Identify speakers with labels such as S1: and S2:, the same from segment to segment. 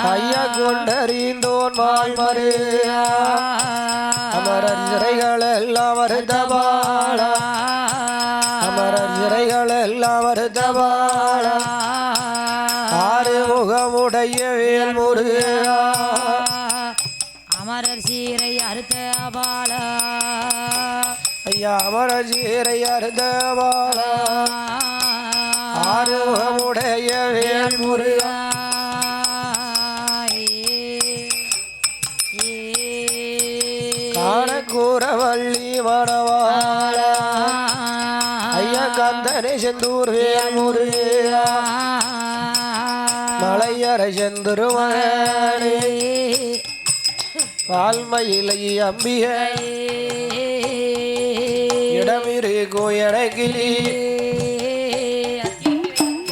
S1: ஐயா கொண்டறிந்தோன் வாழ்மரு அமரர் சிறைகள் எல்லாம் வருதபாள அமரர் சிறைகள் எல்லாம் வருதபாள ஆறு முகமுடைய வேல் முருகா
S2: அமரர் சீரை அறுத்த பால
S1: ஐயா அமரர் சீரை அறுத்த பால ஆறு முகமுடைய வேல் முருகா கூறவள்ளி மணவாள ஐயா கந்தனை செந்தூர் வேல் முருகா மலையரை செந்துருமகனே வால்மயிலை அம்பிகை இடமிரு கோயடகிளி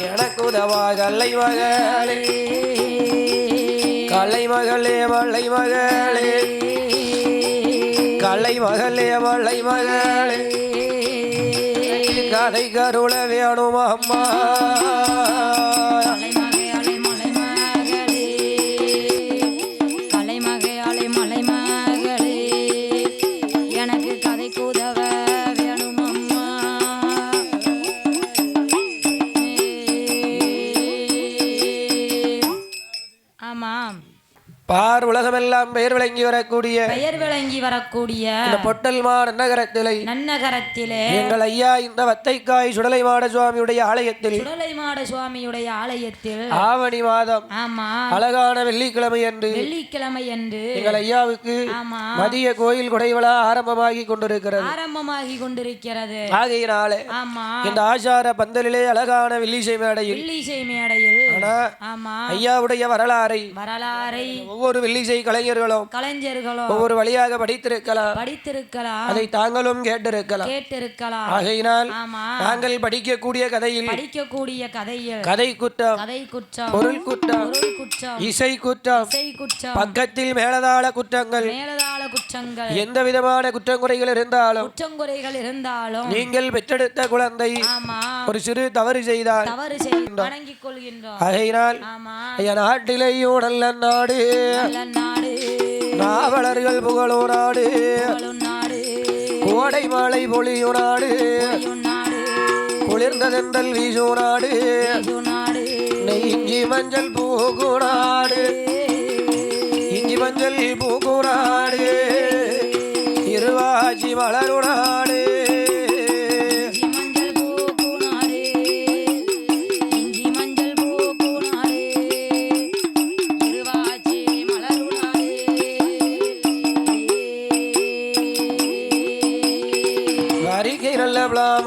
S1: எனக்குதவா கல்லை மகளே கல்லை மகளே வள்ளை மகளே கல்லை மகளே வள்ளை மகளே கதை கருள வேணும் அம்மா பார் உலகமெல்லாம் பெயர் விளங்கி வரக்கூடிய இந்த பொட்டல்மார் நன்னகரத்திலே எங்கள் ஐயா இந்த வத்தைக்காய் சுடலைமாட சுவாமியுடைய ஆலயத்தில் ஆவணி மாதம் அழகான வெள்ளிக்கிழமை என்று எங்கள் ஐயாவுக்கு மதிய கோயில் குடைவிழா ஆரம்பமாகி கொண்டிருக்கிறது ஆகையினாலே இந்த ஆசார பந்தலிலே அழகான வெள்ளிசை மேடையில் ஐயாவுடைய வரலாறை ஒவ்வொரு வெள்ளிசை கலைஞர்களும் ஒவ்வொரு வழியாக படித்திருக்கலாம் அதை தாங்களும் கேட்டிருக்கலாம் ஆகையினால் நாங்கள் படிக்கக்கூடிய கதையில் கதை குற்றம் பொருள் குற்றம் இசை குற்றம் பக்கத்தில் மேலதாள குற்றங்கள் எந்த விதமான குற்றங்குறைகள் இருந்தாலும் நீங்கள் பெற்றெடுத்த குழந்தை ஒரு சிறு தவறு செய்தால் ஆகையினால் நாட்டிலேயும் நல்ல நாடு நாவலர்கள் புகழோ நாடு கோடை மாலை பொழியோ நாடு குளிர்ந்ததென்றல் வீசோ நாடு இஞ்சி மஞ்சள் பூகு நாடு இஞ்சி மஞ்சள் பூகு நாடு இருவாச்சி மலரு நாடு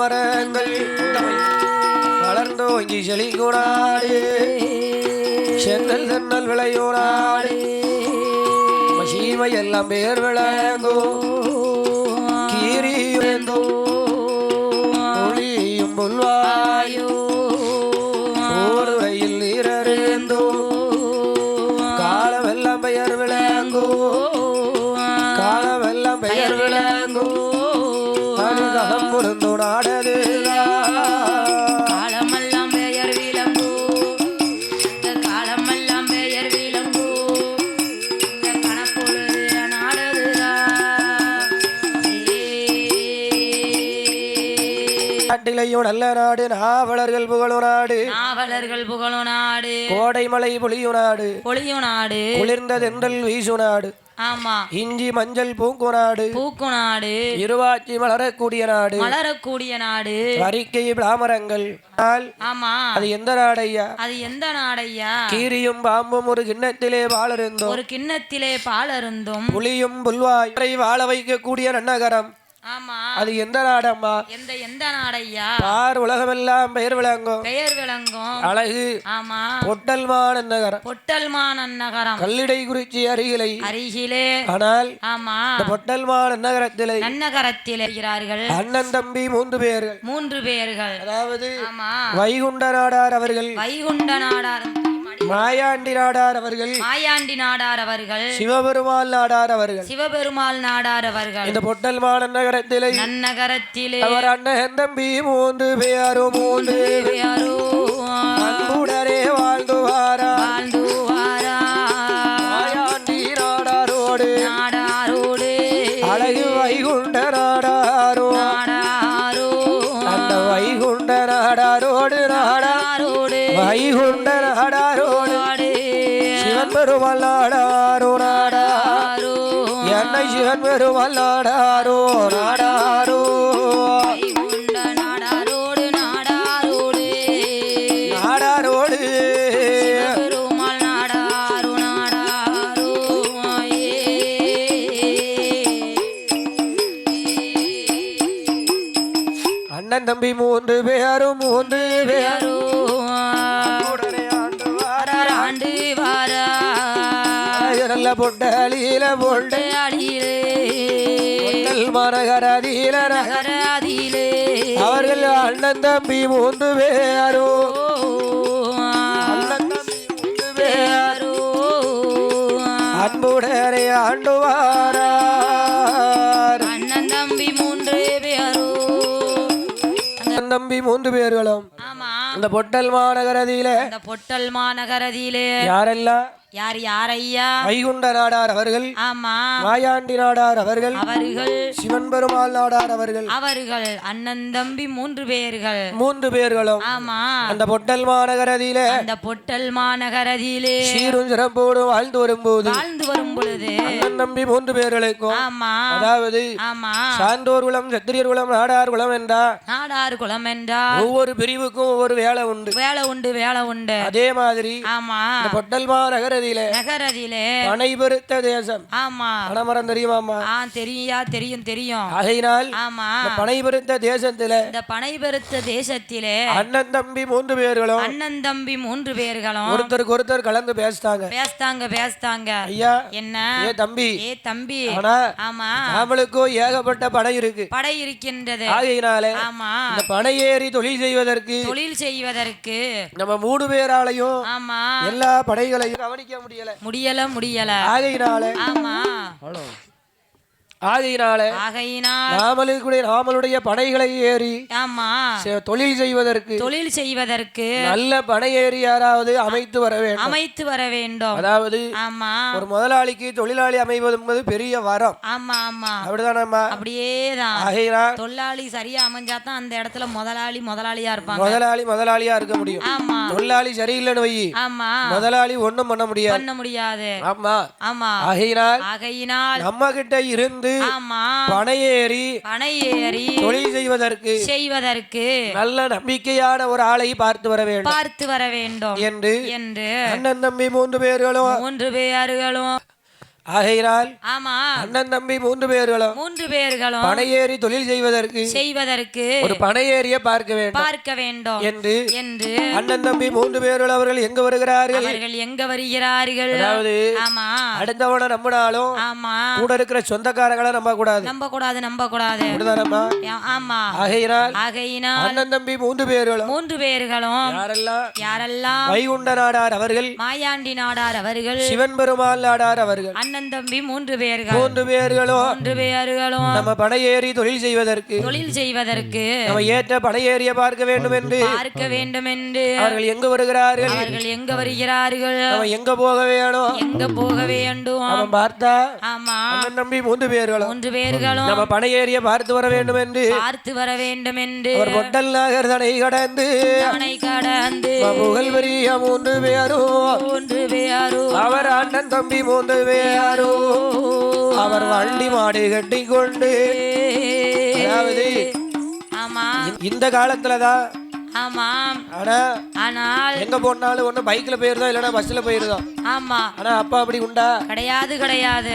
S1: மரங்கள் வளர்ந்தோங்கி செழிகூடாடு சென்னல் தென்னல் விளையோடாடு சீமை எல்லாம் பேர் விளங்கோ கீரியுந்தோ ஒளியும் புல்வாயோ ஓருரையில் நீரறிந்தோ காலமெல்லாம் பெயர் விளங்கோ காலமெல்லாம் பெயர் விளங்கோ பொருந்தோ நாடது காலமெல்லாம் பெயர் விளங்கோ காலமெல்லாம் பெயர் விளங்கோ கணப்பொழுது நாடது நாட்டிலையும் நல்ல நாடு நாவலர்கள் புகழோ நாடு கோடைமலை பொழியோ நாடு குளிர்ந்ததென்றல் வீசு நாடு இஞ்சி மஞ்சள் பூக்கு நாடு இருவாச்சி மலரக்கூடிய நாடு வரிக்கை பிராமரங்கள் அது எந்த நாடையா கீரியும் பாம்பும் ஒரு கிண்ணத்திலே பாலருந்தும் புலியும் புல்வாய் வாழ வைக்கக்கூடிய நன்னகரம் அது எந்த நாடம்மா எந்த நாடையா பார் உலகமெல்லாம் பெயர் விளங்கும் அழகு பொட்டல்மான் நகரம் கல்லிடை குறிச்சி அருகிலே ஆனால் பொட்டல்மான் நன்னகரத்திலே அண்ணன் தம்பி மூன்று பேர்கள் அதாவது வைகுண்ட நாடார் அவர்கள் மாயாண்டி நாடார் அவர்கள் சிவபெருமாள் நாடார் அவர்கள் இந்த பொட்டல்மான் நன்னகரத்திலே அவர் அண்ணன் தம்பி மூன்று பேரும் அன்புடனே வாழ்ந்து வாரா நாடாரோடு சிவன் பெருமாள் நாடாரோ நாடாரோ என்னை சிவன் பெருமாள் நாடாரோ நாடாரோ
S2: நாடாரோடு நாடாரோடு
S1: நாடாரோடு
S2: பெருமாள் நாடாரோ நாடாரோ
S1: அண்ணன் தம்பி மூன்று பேரும்
S2: ஆண்டு வாரா
S1: நல்ல பொட்டலியில பொட்டலிலே மரகரதியில
S2: நகராதியிலே
S1: அவர்கள் அண்ணன் தம்பி மூன்று பேரும் அன்புடனே ஆண்டு வாரார்
S2: அண்ணன் தம்பி மூன்று பேரோ
S1: அண்ணன் தம்பி மூன்று பேர்களும்
S2: ஆமா
S1: அந்த பொட்டல் மாநகரதியில
S2: அந்த பொட்டல் மாநகரதியிலே
S1: யாரெல்லாம்
S2: யார் ஐயா
S1: வைகுண்ட நாடார் அவர்கள்
S2: ஆமா
S1: மாயாண்டி நாடார் அவர்கள்
S2: அவர்கள்
S1: சிவன் பெருமாள் நாடார்
S2: அவர்கள் அண்ணன் தம்பி மூன்று
S1: பேர்களும்
S2: ஆமா
S1: அந்த பொட்டல் மாநகரதியில
S2: அந்த பொட்டல் மாநகரதியிலே
S1: சீரும் சிறப்போடு வாழ்ந்து வரும்
S2: பொழுது
S1: அண்ணன் தம்பி மூன்று பேர்களுக்கும்
S2: ஆமா
S1: அதாவது
S2: ஆமா
S1: சான்றோர் குலம் சத்திரியர் குலம் நாடார் குலம்
S2: நாடார் குலம் என்றா
S1: ஒவ்வொரு பிரிவுக்கும் ஒவ்வொரு வேலை உண்டு அதே மாதிரி
S2: ஆமா
S1: இந்த பொட்டல் மாநகரதியில பனை பெருத்த தேசம்
S2: ஆமா
S1: பனைமரம் தெரியுமாமா
S2: தெரியும்
S1: ஆகையினால்
S2: ஆமா
S1: பனை பெருத்த தேசத்திலே
S2: இந்த பனை பெருத்த தேசத்திலே
S1: அண்ணன் தம்பி மூன்று பேர்களும் ஒருத்தருக்கு ஒருத்தர் கலந்து பேசுதாங்க ஐயா
S2: என்ன
S1: ஏ தம்பி
S2: ஆனா ஆமா
S1: நம்மளுக்கோ ஏகப்பட்ட படை இருக்கின்றது
S2: ஆகையினாலே
S1: ஆமா இந்த பனை ஏறி தொழில் செய்வதற்கு நம்ம மூணு பேராலையும்
S2: ஆமா
S1: எல்லா படைகளையும் கவனிக்க
S2: முடியல
S1: ஆகையினாலே
S2: ஆமா
S1: நாமளுடைய படைகளை ஏறி
S2: ஆமா
S1: தொழில் செய்வதற்கு நல்ல படை ஏறி யாராவது அமைத்து வர வேண்டும் அதாவது
S2: ஆமா
S1: ஒரு முதலாளிக்கு தொழிலாளி அமைவது என்பது பெரிய வரம்
S2: ஆமா
S1: அப்படிதானம்மா
S2: அப்படியேதான் தொழிலாளி சரியா அமைஞ்சாதான் அந்த இடத்துல முதலாளியா இருப்பாங்க
S1: முதலாளியா இருக்க முடியும்
S2: ஆமா
S1: தொழிலாளி சரியில்லைன்னு வை
S2: ஆமா
S1: முதலாளி ஒண்ணும் பண்ண முடியாது
S2: ஆமா
S1: ஆகையினால் நம்ம கிட்ட இருந்து பனையேறி தொழில் செய்வதற்கு நல்ல நம்பிக்கையான ஒரு ஆளை பார்த்து வர வேண்டும் என்று அண்ணன் தம்பி மூன்று பேர்களும் ஆகையினால் அண்ணன் தம்பி மூன்று பேர்களும் பனையேறி தொழில் செய்வதற்கு ஒரு பனையேறிய பார்க்க வேண்டும் என்று அண்ணன் தம்பி மூன்று பேர்கள் அவர்கள் எங்க வருகிறார்கள் அதாவது அடுத்தவனை நம்பினாலும் கூட இருக்கிற சொந்தக்காரங்களை நம்ப கூடாது ஆகையினால் அண்ணன் தம்பி மூன்று பேர்களும் யாரெல்லாம் வைகுண்ட நாடார் அவர்கள்
S2: மாயாண்டி நாடார் அவர்கள்
S1: சிவன் பெருமாள் நாடார் அவர்கள்
S2: அண்ணன் தம்பி மூன்று
S1: பேர்களும் நம்ம படையேறி தொழில் செய்வதற்கு நம்ம ஏற்ற படையேறிய பார்க்க வேண்டும் என்று அவர்கள் எங்க வருகிறார்கள் நம்ம எங்க போக வேண்டும் அவன் பார்த்தா அண்ணன் தம்பி மூன்று பேர்களும் நம்ம படையேறிய பார்த்து வர வேண்டும் என்று ஒரு பொட்டல் நகர் தனை கடந்து புகழ் பெரிய மூன்று பேரும் அவர் அண்ணன் தம்பி மூன்று பேரும் அவர் வண்டி மாடு கட்டி கொண்டு இந்த காலத்துலதான் எங்க போனாலும் ஒண்ணு பைக்ல போயிருதா இல்லன்னா பஸ்ல போயிருதா ஆனா அப்பா அப்படி உண்டா
S2: கிடையாது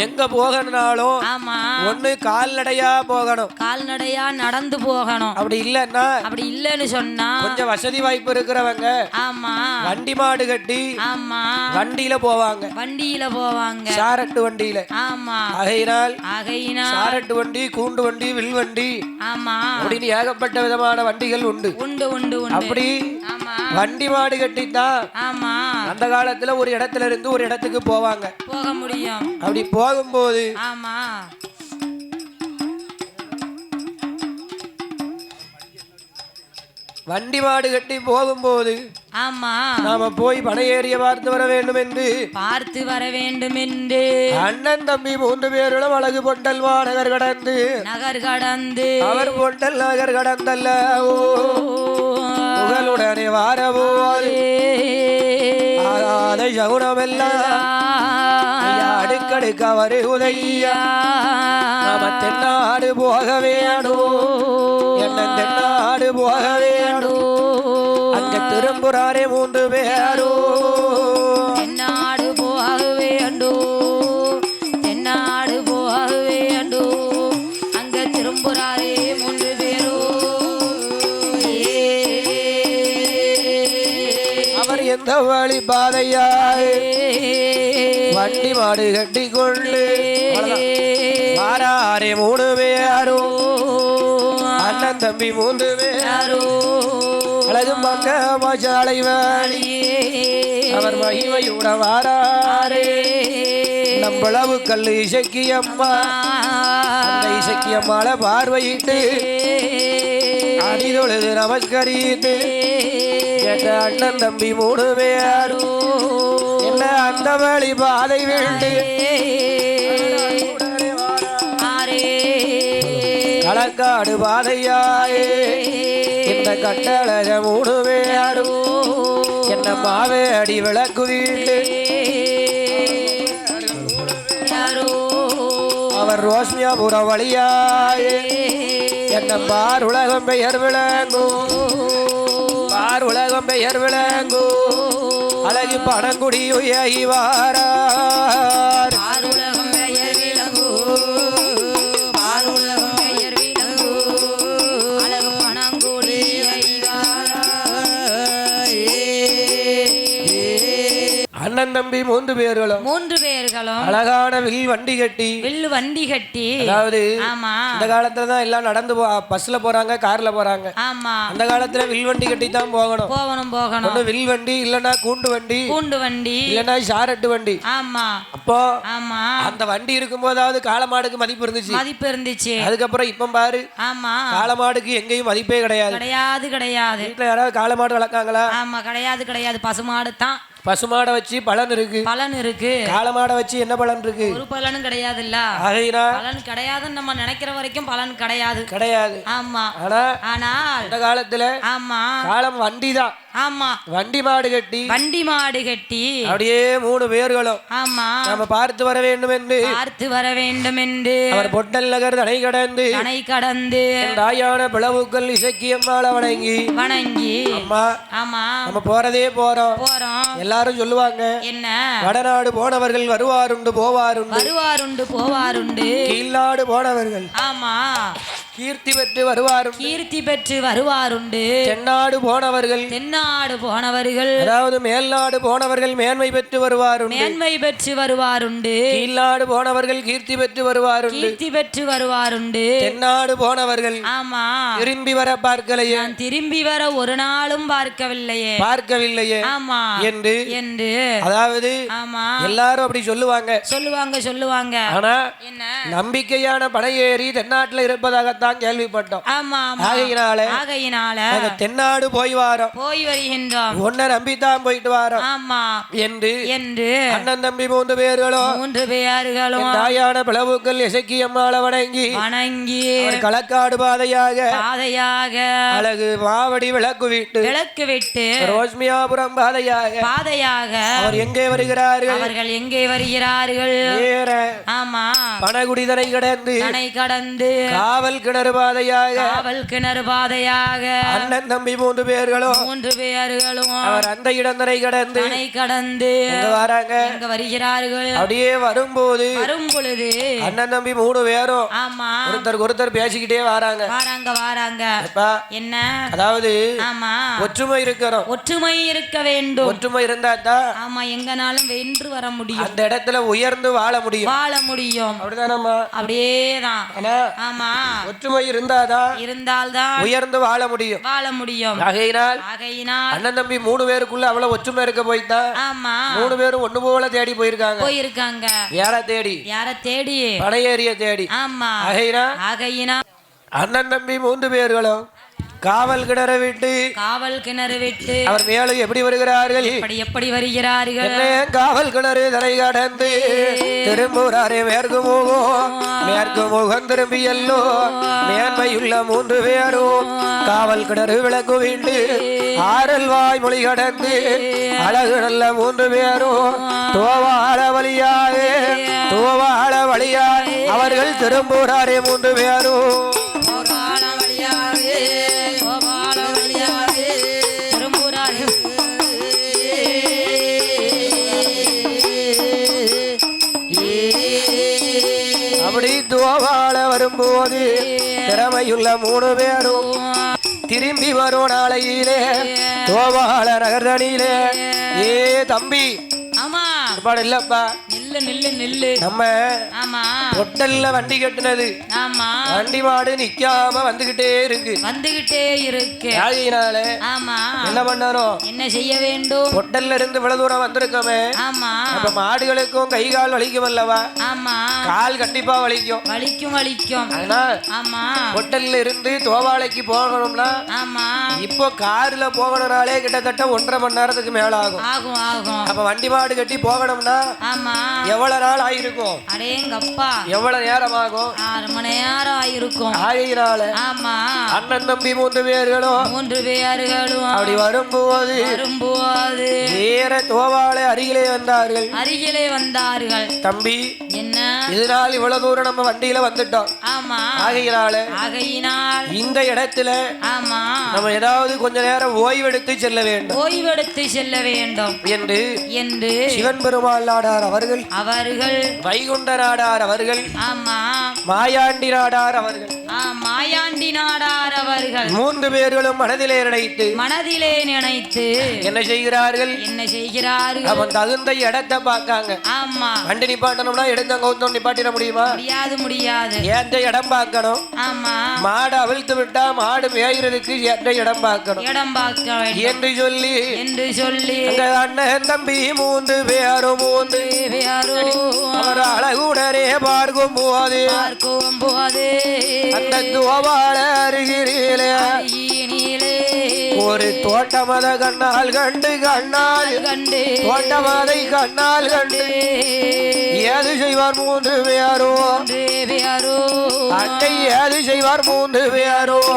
S1: எங்க போகணும்னாலும் ஒண்ணு
S2: கால்நடையா நடந்து போகணும்
S1: அப்படி இல்லன்னு
S2: சொன்னா
S1: கொஞ்சம் வசதி வாய்ப்பு இருக்கிறவங்க வண்டி மாடு கட்டி வண்டியில போவாங்க சாரட்டு வண்டியில ஆகையினால் சாரட்டு வண்டி கூண்டு வண்டி வில் வண்டி அப்படின்னு ஏகப்பட்ட விதமான வண்டிகள் உண்டு அப்படி வண்டி மாடு கட்டித்தான் அந்த காலத்துல ஒரு இடத்துல இருந்து ஒரு இடத்துக்கு போக முடியும் அப்படி போகும்போது வண்டி மாடு கட்டி போகும்போது நாம போய் பனையேறிய பார்த்து வர வேண்டும் என்று அண்ணன் தம்பி மூன்று பேரும் அழகு பொட்டல் நகர் கடந்து அவர் பொட்டல் நகர் கடந்தல்ல புகழுடனே வாரபோது ஆகாத சகுனமெல்லாம் அடுக்கடுக்க வருகுதையா நாம தென்னாடு போக வேணும் என்ன தென்னாடு போக வேணும் அங்க திரும்புறாரே 3 பேரும்
S2: தென்னாடு போக வேண்டும் தென்னாடு போக வேண்டும் அங்க திரும்புறாரே 3 பேரும்
S1: அவர் எந்த வழி பாதையாய் வண்டி மாடு கட்டி கொண்டு மாறாரே 3 பேரும் அண்ணன் தம்பி 3 பேரும் அழகு மக்க மஜாலை வாழி அவர் மகிமையுட வாராரே நம்மளவு கல்லு இசைக்கு அம்மா அந்த இசைக்கு அம்மாளை பார்வையிட்டு அடிதொழுது நமஸ்கரித்து என்ற அண்ணன் தம்பி 3 பேரும் என்ன அந்த வழி பாதை வேண்டு களக்காடு பாதையாயே இந்த கட்டழக 3 பேரும் என்ன மாவே அடி விளக்கு வீட்டு அவர் ரோஷ்மியாபுரம் வழியாயே என்ன பார் உலகம் பெயர் விளங்கும் பார் உலகம் பெயர் விளங்கும் அழகு பணங்குடி உயவாரார்
S2: உலகம் பெயர் விளங்கும் பார் உலகம் பெயர் விளங்கும் அழகு பணங்குடி
S1: அண்ணன் தம்பி 3 பேர்களும்
S2: 3 பேர்களும்
S1: அழகான வில் வண்டி கட்டி அதாவது
S2: ஆமா
S1: இந்த காலத்துல தான் எல்லாம் நடந்து பஸ்ல போறாங்க கார்ல போறாங்க
S2: ஆமா
S1: அந்த காலத்துல வில் வண்டி கட்டி தான் போகணும் ஒண்ணு வில் வண்டி இல்லன்னா கூண்டு வண்டி இல்லன்னா சாரட்டு வண்டி
S2: ஆமா
S1: அப்போ
S2: ஆமா
S1: அந்த வண்டி இருக்கும்போதாவது காளமாடுக்கு மதிப்பு இருந்துச்சு அதுக்கப்புறம் இப்ப பாரு
S2: ஆமா
S1: காளமாடுக்கு எங்கேயும் மதிப்பே கிடையாது வீட்டுல யாராவது காளமாடு வளர்க்காங்களா
S2: ஆமா கிடையாது பசுமாடு தான்
S1: பசுமாடை வச்சு பலன் இருக்கு காளமாடை வச்சு என்ன பலன் இருக்கு
S2: ஒரு பலனும் கிடையாதுல்ல பலன் கிடையாதுன்னு நம்ம நினைக்கிற வரைக்கும் பலன் கிடையாது ஆமா ஆனால்
S1: இந்த காலத்துல
S2: ஆமா
S1: காளம் வண்டிதான்
S2: ஆமா
S1: வண்டி மாடு கட்டி அப்படியே 3 பேர்களும்
S2: ஆமா
S1: நாம பார்த்து வர வேண்டும் என்று அவர் பொட்டல் நகர் தனை கடந்து தாயான பிளவுக்கள் இசக்கியம்மாள வணங்கி அம்மா
S2: ஆமா
S1: நம்ம போறதே போறோம் எல்லாரும் சொல்லுவாங்க
S2: என்ன
S1: வடநாடு போனவர்கள் வருவாருண்டு போவாருண்டு கீழ்நாடு போனவர்கள்
S2: ஆமா
S1: கீர்த்தி பெற்று வருவாருண்டு தென்னாடு போனவர்கள் அதாவது மேல்நாடு போனவர்கள் மேன்மை பெற்று வருவாருண்டு கீழ்நாடு போனவர்கள் கீர்த்தி பெற்று வருவாருண்டு தென்னாடு போனவர்கள்
S2: ஆமா
S1: திரும்பி வர
S2: ஒரு நாளும் பார்க்கவில்லையே ஆமா
S1: என்று அதாவது
S2: ஆமா
S1: எல்லாரும் அப்படி
S2: சொல்லுவாங்க
S1: ஆனா நம்பிக்கையான படையேறி தென்னாட்டுல இருப்பதாகத்தான் கேள்விப்பட்டோம் ஆகையினால தென்னாடு போய் வருகின்றோம் உன்னை நம்பித்தான் போயிட்டு வரோம்
S2: ஆமா
S1: என்று அண்ணன் தம்பி 3 பேர்களும் தாயான பிளவுக்கள் இசக்கியம்மாள வணங்கி களக்காடு பாதையாக அழகு மாவடி விளக்கு விட்டு ரோஷ்மியாபுரம் பாதையாக அவர் எங்கே வருகிறார்கள்
S2: ஆமா
S1: பணகுடிதனை கடந்து காவல் கிணறு பாதையாக அண்ணன் தம்பி 3 பேர்களும் அவர் அந்த இடந்தனை கடந்து வராங்க
S2: வருகிறார்கள்
S1: அப்படியே வரும்போது அண்ணன் தம்பி 3 பேரும்
S2: ஆமா
S1: ஒருத்தர் பேசிக்கிட்டே வராங்க
S2: என்ன
S1: அதாவது
S2: ஆமா
S1: ஒற்றுமை
S2: இருக்க வேண்டும்
S1: ஒற்றுமை இருந்தா தான்
S2: ஆமா எங்கனாலும் வென்று வர முடியும்
S1: அந்த இடத்துல உயர்ந்து வாழ முடியும் அப்படிதானம்மா
S2: அப்படியேதான் ஆமா
S1: ஒற்றுமை இருந்தால்தான் உயர்ந்து வாழ முடியும் ஆகையினால் அண்ணன் தம்பி 3 பேருக்குள்ள அவ்வளவு ஒற்றுமை இருக்க போய்தா
S2: ஆமா
S1: 3 பேரும் ஒண்ணு போல தேடி போயிருக்காங்க யார தேடி படையேறிய தேடி
S2: ஆமா
S1: ஆகையினால் அண்ணன் தம்பி 3 பேர்களும் காவல் கிணறு விட்டு அவர் மேலும் எப்படி வருகிறார்கள்
S2: எப்படி வருகிறார்கள்
S1: காவல் கிணறு தரை கடந்து திரும்புறாரே மேற்கு முகம் திரும்பி எல்லோ மேன்மையுள்ள 3 பேரும் காவல் கிணறு விளக்கு வீண்டு ஆரல் வாய் மொழி கடந்து அழகு நல்ல 3 பேரும் தோவாள வழியாக அவர்கள் திரும்புறாரே 3 பேரும் அப்படி தோவாள வரும்போது திறமையுள்ள 3 பேரும் திரும்பி வரும் நாளையிலே தோவாள நகர்தனிலே ஏ தம்பி
S2: ஆமா
S1: இல்லப்பா
S2: நில்லு
S1: நம்ம
S2: ஆமா
S1: ஹோட்டல்ல வண்டி கட்டுனது
S2: ஆமா
S1: வண்டி மாடு நிக்காம வந்துகிட்டே இருக்கு ஆகையினால
S2: ஆமா
S1: என்ன பண்ணணும்
S2: என்ன செய்ய வேண்டும்
S1: ஹோட்டல்ல இருந்து இவ்வளவு தூரம் வந்திருக்கோமே
S2: ஆமா
S1: அப்ப மாடுகளுக்கும் கை கால் வலிக்கும் அல்லவா
S2: ஆமா
S1: கால் கண்டிப்பா வலிக்கும் ஆனா
S2: ஆமா
S1: ஹோட்டல்ல இருந்து தோவாளைக்கு போகணும்னா
S2: ஆமா
S1: இப்போ கார்ல போகணும்னாலே கிட்டத்தட்ட 1.5 மணி நேரத்துக்கு மேல
S2: ஆகும்
S1: அப்ப வண்டி மாடு கட்டி போகணும்னா
S2: ஆமா
S1: எவ்வளவு நாள் ஆயிருக்கும்
S2: அடேங்கப்பா
S1: எவ்வளவு நேரம் ஆகும்
S2: 6 மணி நேரம் ஆயிருக்கும்
S1: ஆகையினால
S2: ஆமா
S1: அண்ணன் தம்பி 3 பேர்களும் அப்படி வரும்போது வேற தோவாளை அருகிலே வந்தார்கள் தம்பி
S2: என்ன
S1: இதனால் இவ்வளவு தூரம் நம்ம வண்டியில வந்துட்டோம்
S2: ஆமா
S1: ஆகையினால இந்த இடத்துல
S2: ஆமா
S1: நம்ம ஏதாவது கொஞ்ச நேரம் ஓய்வெடுத்து செல்ல வேண்டும் என்று சிவன் பெருமாள் நாடார் அவர்கள் வைகுண்ட நாடார் அவர்கள்
S2: ஆமா
S1: மாயாண்டி நாடார் அவர்கள் 3 பேர்களும் மனதிலே நினைத்து என்ன செய்கிறார்கள் அவன் தகுந்த இடத்தை பார்க்காங்க
S2: ஆமா
S1: வண்டி நிப்பாட்டணும்னா எடுத்த கௌத்தம் நிப்பாட்டிட முடியாது ஏந்த இடம் பார்க்கணும்
S2: ஆமா
S1: மாடு அவிழ்த்து விட்டா மாடு மேய்கிறதுக்கு ஏற்ற இடம் பார்க்கணும் என்று சொல்லி அண்ணன் தம்பி 3 பேரும் அவர் அழகுடனே பார்க்கும் போது அந்த துவால அருகிலே ஒரு தோட்டமத கண்ணால் கண்டு தோட்டமதை கண்ணால் கண்டு ஏது செய்வார் 3 பேரும் அட்டை ஏது செய்வார் 3 பேரும்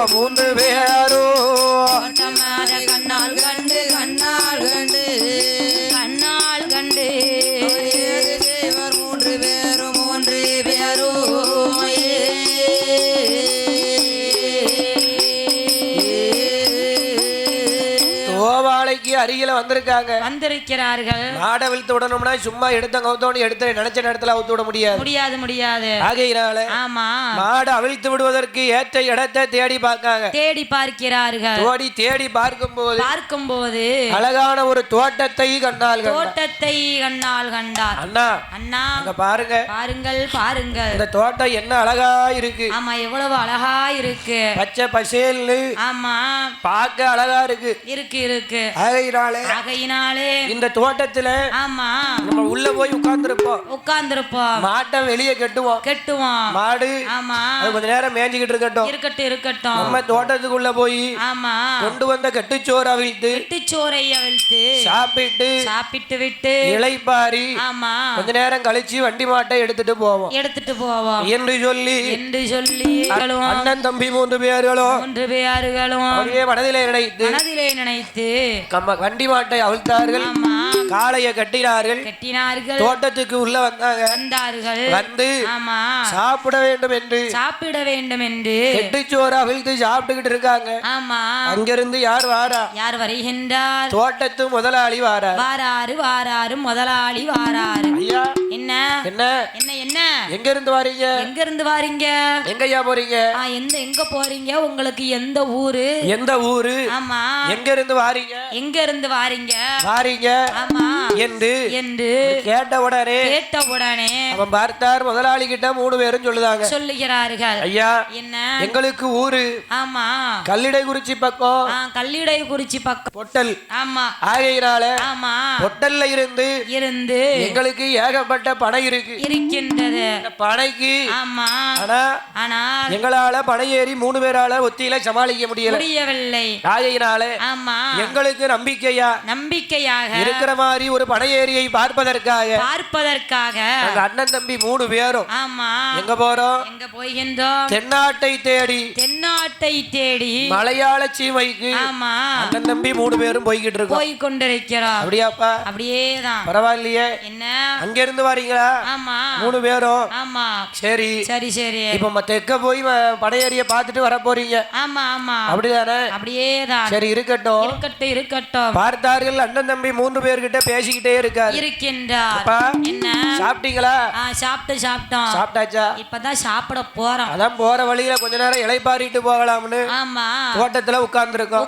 S2: கண்ணால் கண்டு
S1: அருகில வந்திருக்கிறார்கள் மாடை விழுத்து விடணும்னா சும்மா எடுத்த கவுத்தோன்னு எடுத்து நினைச்ச நேரத்துல அவுத்து விட முடியாது ஆகையினால மாடை அவிழ்த்து விடுவதற்கு ஏற்ற இடத்தை தேடி பார்க்கிறார்கள் தேடி பார்க்கும்போது அழகான ஒரு தோட்டத்தை கண்டார் அண்ணா அங்க பாருங்கள் இந்த தோட்டம் என்ன அழகா இருக்கு
S2: ஆமா எவ்வளவு அழகா இருக்கு
S1: பச்சை பசேல்னு
S2: ஆமா
S1: பார்க்க அழகா இருக்கு
S2: ஆகையினாலே
S1: இந்த தோட்டத்துல
S2: ஆமா
S1: நம்ம உள்ள போய் உட்கார்ந்திருப்போம் மாட்டை வெளியே கட்டுவோம் மாடு ஆமா அது கொஞ்ச நேரம் மேய்ஞ்சிக்கிட்டு இருக்கட்டும் நம்ம தோட்டத்துக்குள்ள போய்
S2: ஆமா
S1: கொண்டு வந்த கட்டுச்சோறை அவிழ்த்து சாப்பிட்டு விட்டு இளைப்பாரி ஆமா கொஞ்ச நேரம் கழிச்சு வண்டி மாட்டை எடுத்துட்டு போவோம் என்று சொல்லி அண்ணன் தம்பி 3 பேர்களும் அப்படியே மனதிலே நினைத்து வண்டி மாட்டை அவிழ்த்தார்கள் காளையை கட்டினார்கள் தோட்டத்துக்கு உள்ள வந்தார்கள் வந்து சாப்பிட வேண்டும் என்று கெட்டிச்சோறு அவிழ்த்து சாப்பிட்டுக்கிட்டு இருக்காங்க அங்கிருந்து யார்
S2: வருகின்றார்
S1: தோட்டத்து முதலாளி
S2: வாராரு முதலாளி வாராரு
S1: ஐயா
S2: என்ன
S1: எங்க இருந்து வாரீங்க எங்கயா போறீங்க
S2: எங்க போறீங்க உங்களுக்கு எந்த ஊரு
S1: ஆமா எங்க இருந்து வாரீங்க
S2: ஆமா
S1: என்று
S2: என்று
S1: கேட்டவுடனே அவன் பார்த்தார் முதலாளி கிட்ட 3 பேரும்
S2: சொல்லுகிறார்கள்.
S1: ஐயா,
S2: என்ன
S1: எங்களுக்கு ஊரு
S2: ஆமா
S1: கல்லிடைக்குறிச்சி பக்கம்,
S2: கல்லிடைக்குறிச்சி பக்கம்
S1: பொட்டல்.
S2: ஆமா,
S1: ஆகையினால
S2: ஆமா
S1: பொட்டல்ல இருந்து எங்களுக்கு ஏகப்பட்ட பனை இருக்கின்றது. பனைக்கு
S2: ஆமா, ஆனா
S1: எங்களால பனை ஏறி 3 பேரால ஒத்தியில சமாளிக்க முடியவில்லை. ஆகையினால
S2: ஆமா
S1: எங்களுக்கு நம்பிக்கையாக இருக்கிற மாதிரி ஒரு பனை ஏரியை பார்ப்பதற்காக அண்ணன் தம்பி 3 பேரும்
S2: ஆமா
S1: எங்க போறோம்?
S2: எங்க போகின்றோம்?
S1: தென்னாட்டை தேடி மலையாள சீமைக்கு
S2: ஆமா
S1: அண்ணன் தம்பி 3 பேரும் போய் கொண்டிருக்கிறோம். அப்படியாப்பா?
S2: அப்படியேதான்.
S1: பரவாயில்லையே.
S2: என்ன
S1: அங்க இருந்து வரீங்களா?
S2: ஆமா
S1: 3 பேரும்.
S2: ஆமா
S1: சரி
S2: சரி.
S1: இப்ப தெற்க போய் படையேறிய பார்த்துட்டு வர போறீங்க.
S2: ஆமா ஆமா
S1: அப்படிதானே?
S2: அப்படியேதான்.
S1: சரி, இருக்கட்டும். பார்த்தார்கள். அண்ணன் தம்பி 3 பேர்கிட்ட பேசிக்கிட்டே
S2: இருக்கின்றார். என்ன
S1: சாப்பிட்டீங்களா?
S2: சாப்பிட்டோம்.
S1: சாப்பிட்டாச்சா?
S2: இப்பதான் சாப்பிட போறோம்.
S1: அதான் போற வழியில கொஞ்ச நேரம் இளைப்பாறிட்டு போகலாம்னு
S2: ஆமா
S1: தோட்டத்துல உட்கார்ந்துருக்கோம்.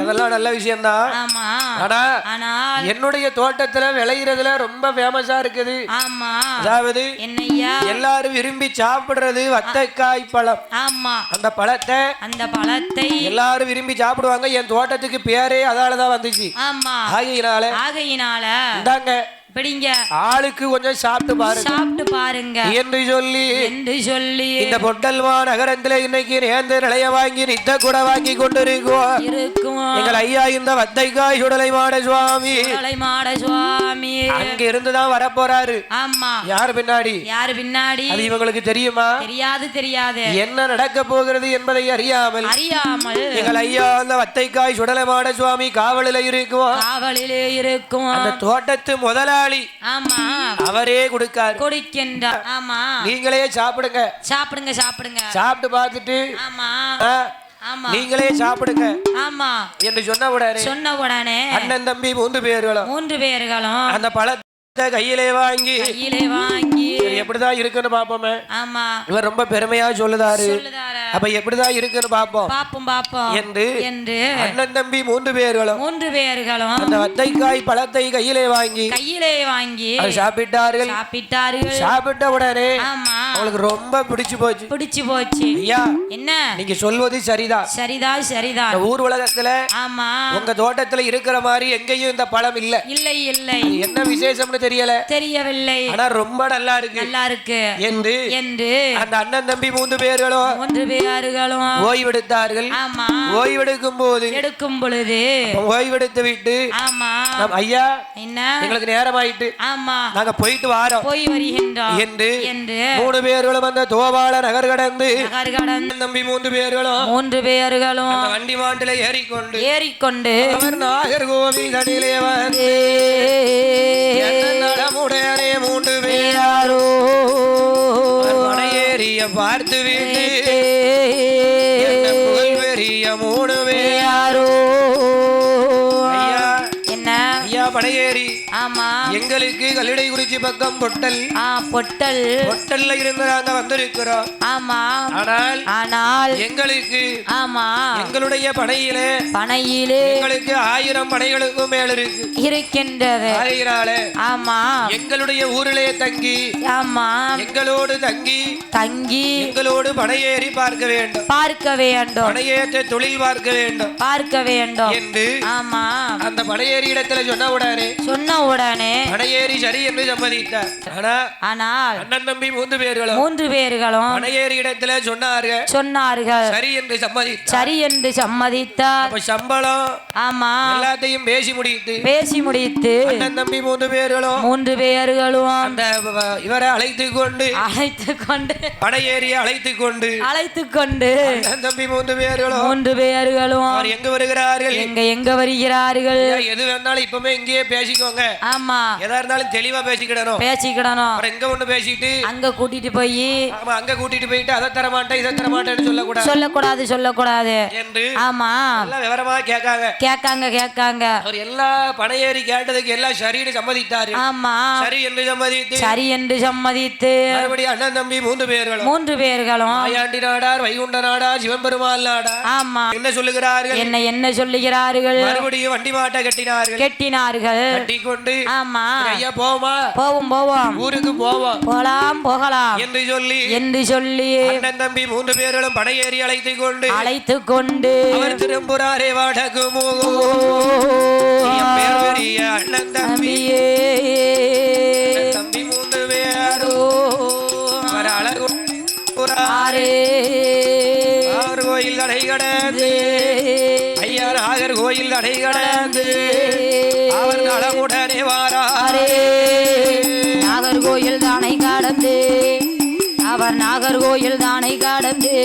S1: அதெல்லாம் நல்ல விஷயம் தான்.
S2: ஆமா,
S1: ஆனா என்னுடைய தோட்டத்துல விளையிறதுல ரொம்ப ஃபேமஸா இருக்குது.
S2: ஆமா,
S1: அதாவது
S2: என்னையா
S1: எல்லாரும் விரும்பி சாப்பிடுறது வத்தைக்காய் பழம்.
S2: ஆமா,
S1: அந்த பழத்தை எல்லாரும் விரும்பி சாப்பிடுவாங்க. என் தோட்டத்துக்கு பேரே அதாலதான் வந்துச்சு.
S2: ஆமா, ஆகையினால
S1: இந்தாங்க
S2: பிடிங்க,
S1: ஆளுக்கு கொஞ்சம் சாப்பிட்டு பாருங்க என்று சொல்லி இந்த பொட்டல்வா நகரத்துல இன்னைக்கு நேர்ந்து நிலைய வாங்கி நித்த கூட வாங்கி கொண்டிருக்கோம். எங்கள் ஐயா இந்த வத்தைக்காய் சுடலை மாட சுவாமி அங்க இருந்துதான் வரப்போறாரு.
S2: ஆமா,
S1: யாரு பின்னாடி அது இவங்களுக்கு தெரியுமா?
S2: தெரியாது.
S1: என்ன நடக்க போகிறது என்பதை அறியாமல் எங்கள் ஐயா அந்த வத்தைக்காய் சுடலை மாட சுவாமி காவலில் இருக்கும். அந்த தோட்டத்து முதலாளி
S2: ஆமா
S1: அவரே
S2: கொடுக்கின்றார். ஆமா,
S1: நீங்களே சாப்பிடுங்க. சாப்பிட்டு பார்த்துட்டு நீங்களே சாப்பிடுங்க
S2: ஆமா
S1: என்று சொன்ன உடனே அண்ணன் தம்பி 3 பேர்களும் அந்த பழத்தை கையிலே வாங்கி எப்படிதான் இருக்குன்னு பாப்போமே.
S2: ஆமா,
S1: இவர் ரொம்ப பெருமையா சொல்லுதாரு. அப்ப எப்படிதான் இருக்குன்னு பாப்போம் என்று அண்ணன் தம்பி 3 பேர்களும் அந்த வத்தைக்காய் பழத்தை கையிலே வாங்கி சாப்பிட்டார்கள். சாப்பிட்ட உடனே அவங்களுக்கு ரொம்ப பிடிச்சு போச்சு. ஐயா,
S2: என்ன
S1: நீங்க சொல்வது சரிதான். ஊர் உலகத்துல
S2: ஆமா
S1: உங்க தோட்டத்துல இருக்கிற மாதிரி எங்கேயும் இந்த பழம் இல்லை. என்ன விசேஷம்னு தெரியவில்லை. ஆனா ரொம்ப நல்லா இருக்கு என்று அந்த அண்ணன் தம்பி 3 பேர்களும் ஓய்வெடுத்தார்கள். ஓய்வெடுக்கும் பொழுது ஓய்வெடுத்து விட்டு ஐயா எங்களுக்கு நேரம் ஆயிட்டு நாங்க போயிட்டு வாரோம் என்று 3 பேர்களும் அந்த தோபால நகர் கடந்து தம்பி 3 பேர்களும் வண்டி மாட்டில ஏறிக்கொண்டு நாகர்கோவில் தனிலே வந்து நடமுடனே 3 பேராரோ படையேறிய பார்த்து விட்டு பெரிய 3 பேராரோ ஐயா படையேறி
S2: ஆமா
S1: எங்களுக்கு கல்லிடைக்குறிச்சி பக்கம் பொட்டல்ல இருந்து நாங்க வந்திருக்கிறோம்.
S2: ஆமா,
S1: ஆனால் எங்களுக்கு எங்களுடைய பனையிலே எங்களுக்கு 1000 பனைகளுக்கும் மேல்
S2: இருக்கின்றது.
S1: ஆமா, எங்களுடைய ஊரிலே தங்கி எங்களோடு தங்கி எங்களோடு பனையேறி பார்க்க வேண்டும் பனையேற்ற தொழில் பார்க்க வேண்டும் என்று அந்த பனையேறி இடத்துல சொன்ன உடனே பனையேறி சரி என்று சம்மதித்தார். ஆனால் அண்ணன் தம்பி 3 பேர்களும் பனையேறி இடத்துல சொன்னார்கள் சரி என்று சம்மதித்தார். அப்ப சம்பளம் எல்லாத்தையும் பேசி முடித்து அண்ணன் தம்பி 3 பேர்களும் அந்த இவரை அழைத்து கொண்டு பனையேறிய அழைத்து கொண்டு அண்ணன் தம்பி 3 பேர்களும் எங்க வருகிறார்கள்?
S2: எங்க வருகிறார்கள்?
S1: எது வேணாலும் இப்பமே இங்கேயே பேசிக்கோங்க.
S2: ஆமா,
S1: எதா இருந்தாலும் தெளிவா பேசிக்கிடணும். எங்க ஒண்ணு பேசிட்டு
S2: அங்க கூட்டிட்டு
S1: போயிட்டு அதை தர மாட்டேன் இதை தர மாட்டேன்னு சொல்லக்கூடாது என்று ஆமா விவரமா கேட்காங்க. அவர் எல்லா பனையேறி கேட்டதுக்கு எல்லாம் சரின்னு சம்மதித்தாரு.
S2: ஆமா,
S1: சரி என்று சம்மதித்து மறுபடியும் அண்ணன் தம்பி 3 பேர்களும் ஆயாண்டி நாடார், வைகுண்ட நாடார், சிவபெருமாள் நாடார் என்ன சொல்லுகிறார்கள்?
S2: மறுபடியும்
S1: வண்டி மாட்டை கட்டினார்கள்.
S2: கட்டி
S1: கொண்டு
S2: ஆமா
S1: ஐயா போவோமா
S2: போவோம்
S1: ஊருக்கு போவோம்
S2: போகலாம்
S1: என்று சொல்லி அண்ணன் தம்பி 3 பேர்களும் படையேறி அழைத்து கொண்டு அவர் திரும்புறாரே வடக்கு பெரிய அண்ணன் தம்பி 3 பேரோ அவர் அழகு கோயில் அடை கடந்து ஐயா நாகர் கோயில் அடை கடந்து அவர் நலமுடனே வாராரே
S2: நாகர்கோயில் தானை கடந்து அவர் நாகர்கோயில் தானை கடந்து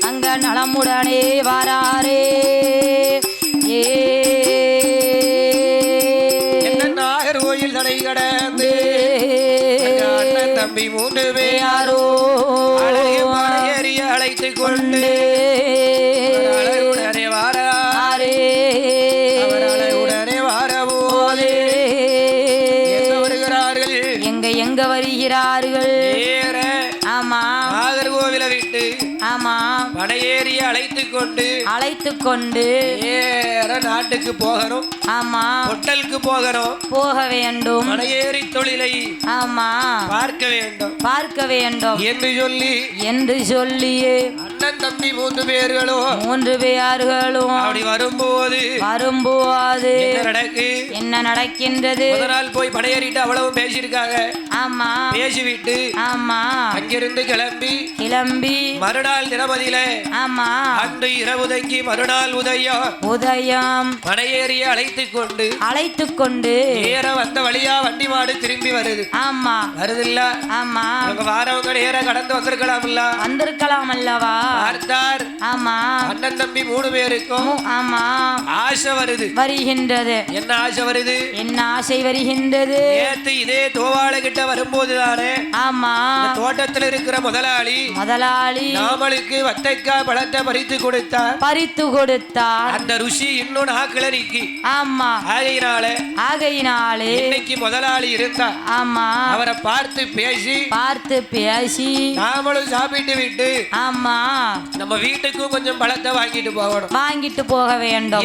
S2: அங்க நலமுடனே வாராரே
S1: நாகர்கோயில் தடை கடந்து அண்ணன் தம்பி 3 பேரோ ஏறி அழைத்து கொண்டு அழகுடனே வாராரே அவர் அழகுடனே வாரபோது வருகிறார்கள்
S2: எங்க வருகிறார்கள் ஆமா
S1: நாகர்கோவிலை விட்டு
S2: ஆமா
S1: படையேறி அழைத்து கொண்டு நாட்டுக்கு போகணும்
S2: ஆமா
S1: ஹோட்டலுக்கு போகணும்
S2: போக வேண்டும்
S1: படையேறி தொழிலை
S2: ஆமா
S1: பார்க்க வேண்டும் என்று சொல்லி அண்ணன் தம்பி 3 பேர்களும் அப்படி வரும்போது
S2: என்ன நடக்கின்றது
S1: முதல் போய் படையேறிட்டு அவ்வளவு பேசியிருக்காங்க
S2: ஆமா
S1: பேசிவிட்டு
S2: ஆமா
S1: அங்கிருந்து கிளம்பி மறுநாள் தினமதியில
S2: ஆமா
S1: அன்று இரவு தங்கி மறுநாள் உதயம் படையேறிய அழைத்து கொண்டு நேர வந்த வழியா வண்டி மாடு திரும்பி வருது
S2: ஆமா
S1: வருதில்ல
S2: ஆமா
S1: அவங்க வாரவங்க நேர கடந்து வந்திருக்கலாம்
S2: அல்லவா
S1: பார்த்தார்
S2: ஆமா
S1: அண்ணன் தம்பி 3 பேருக்கும்
S2: ஆமா
S1: ஆசை
S2: வருகின்றது
S1: என்ன ஆசை
S2: வருகின்றது
S1: நேத்து இதே தோவாள கிட்ட வரும்போதுதானே
S2: ஆமா
S1: தோட்டத்தில் இருக்கிற முதலாளி நாமளுக்கு வத்தைக்காய் பழத்தை பறித்து கொடுத்தார் அந்த ருசி இன்னும் நாக்குல நிக்கி
S2: ஆமா
S1: ஆகையினாலே இன்னைக்கு முதலாளி இருந்தா
S2: ஆமா
S1: அவரை பார்த்து பேசி நாமளும் சாப்பிட்டு விட்டு
S2: ஆமா
S1: நம்ம வீட்டுக்கும் கொஞ்சம் பழத்தை
S2: வாங்கிட்டு போக வேண்டும்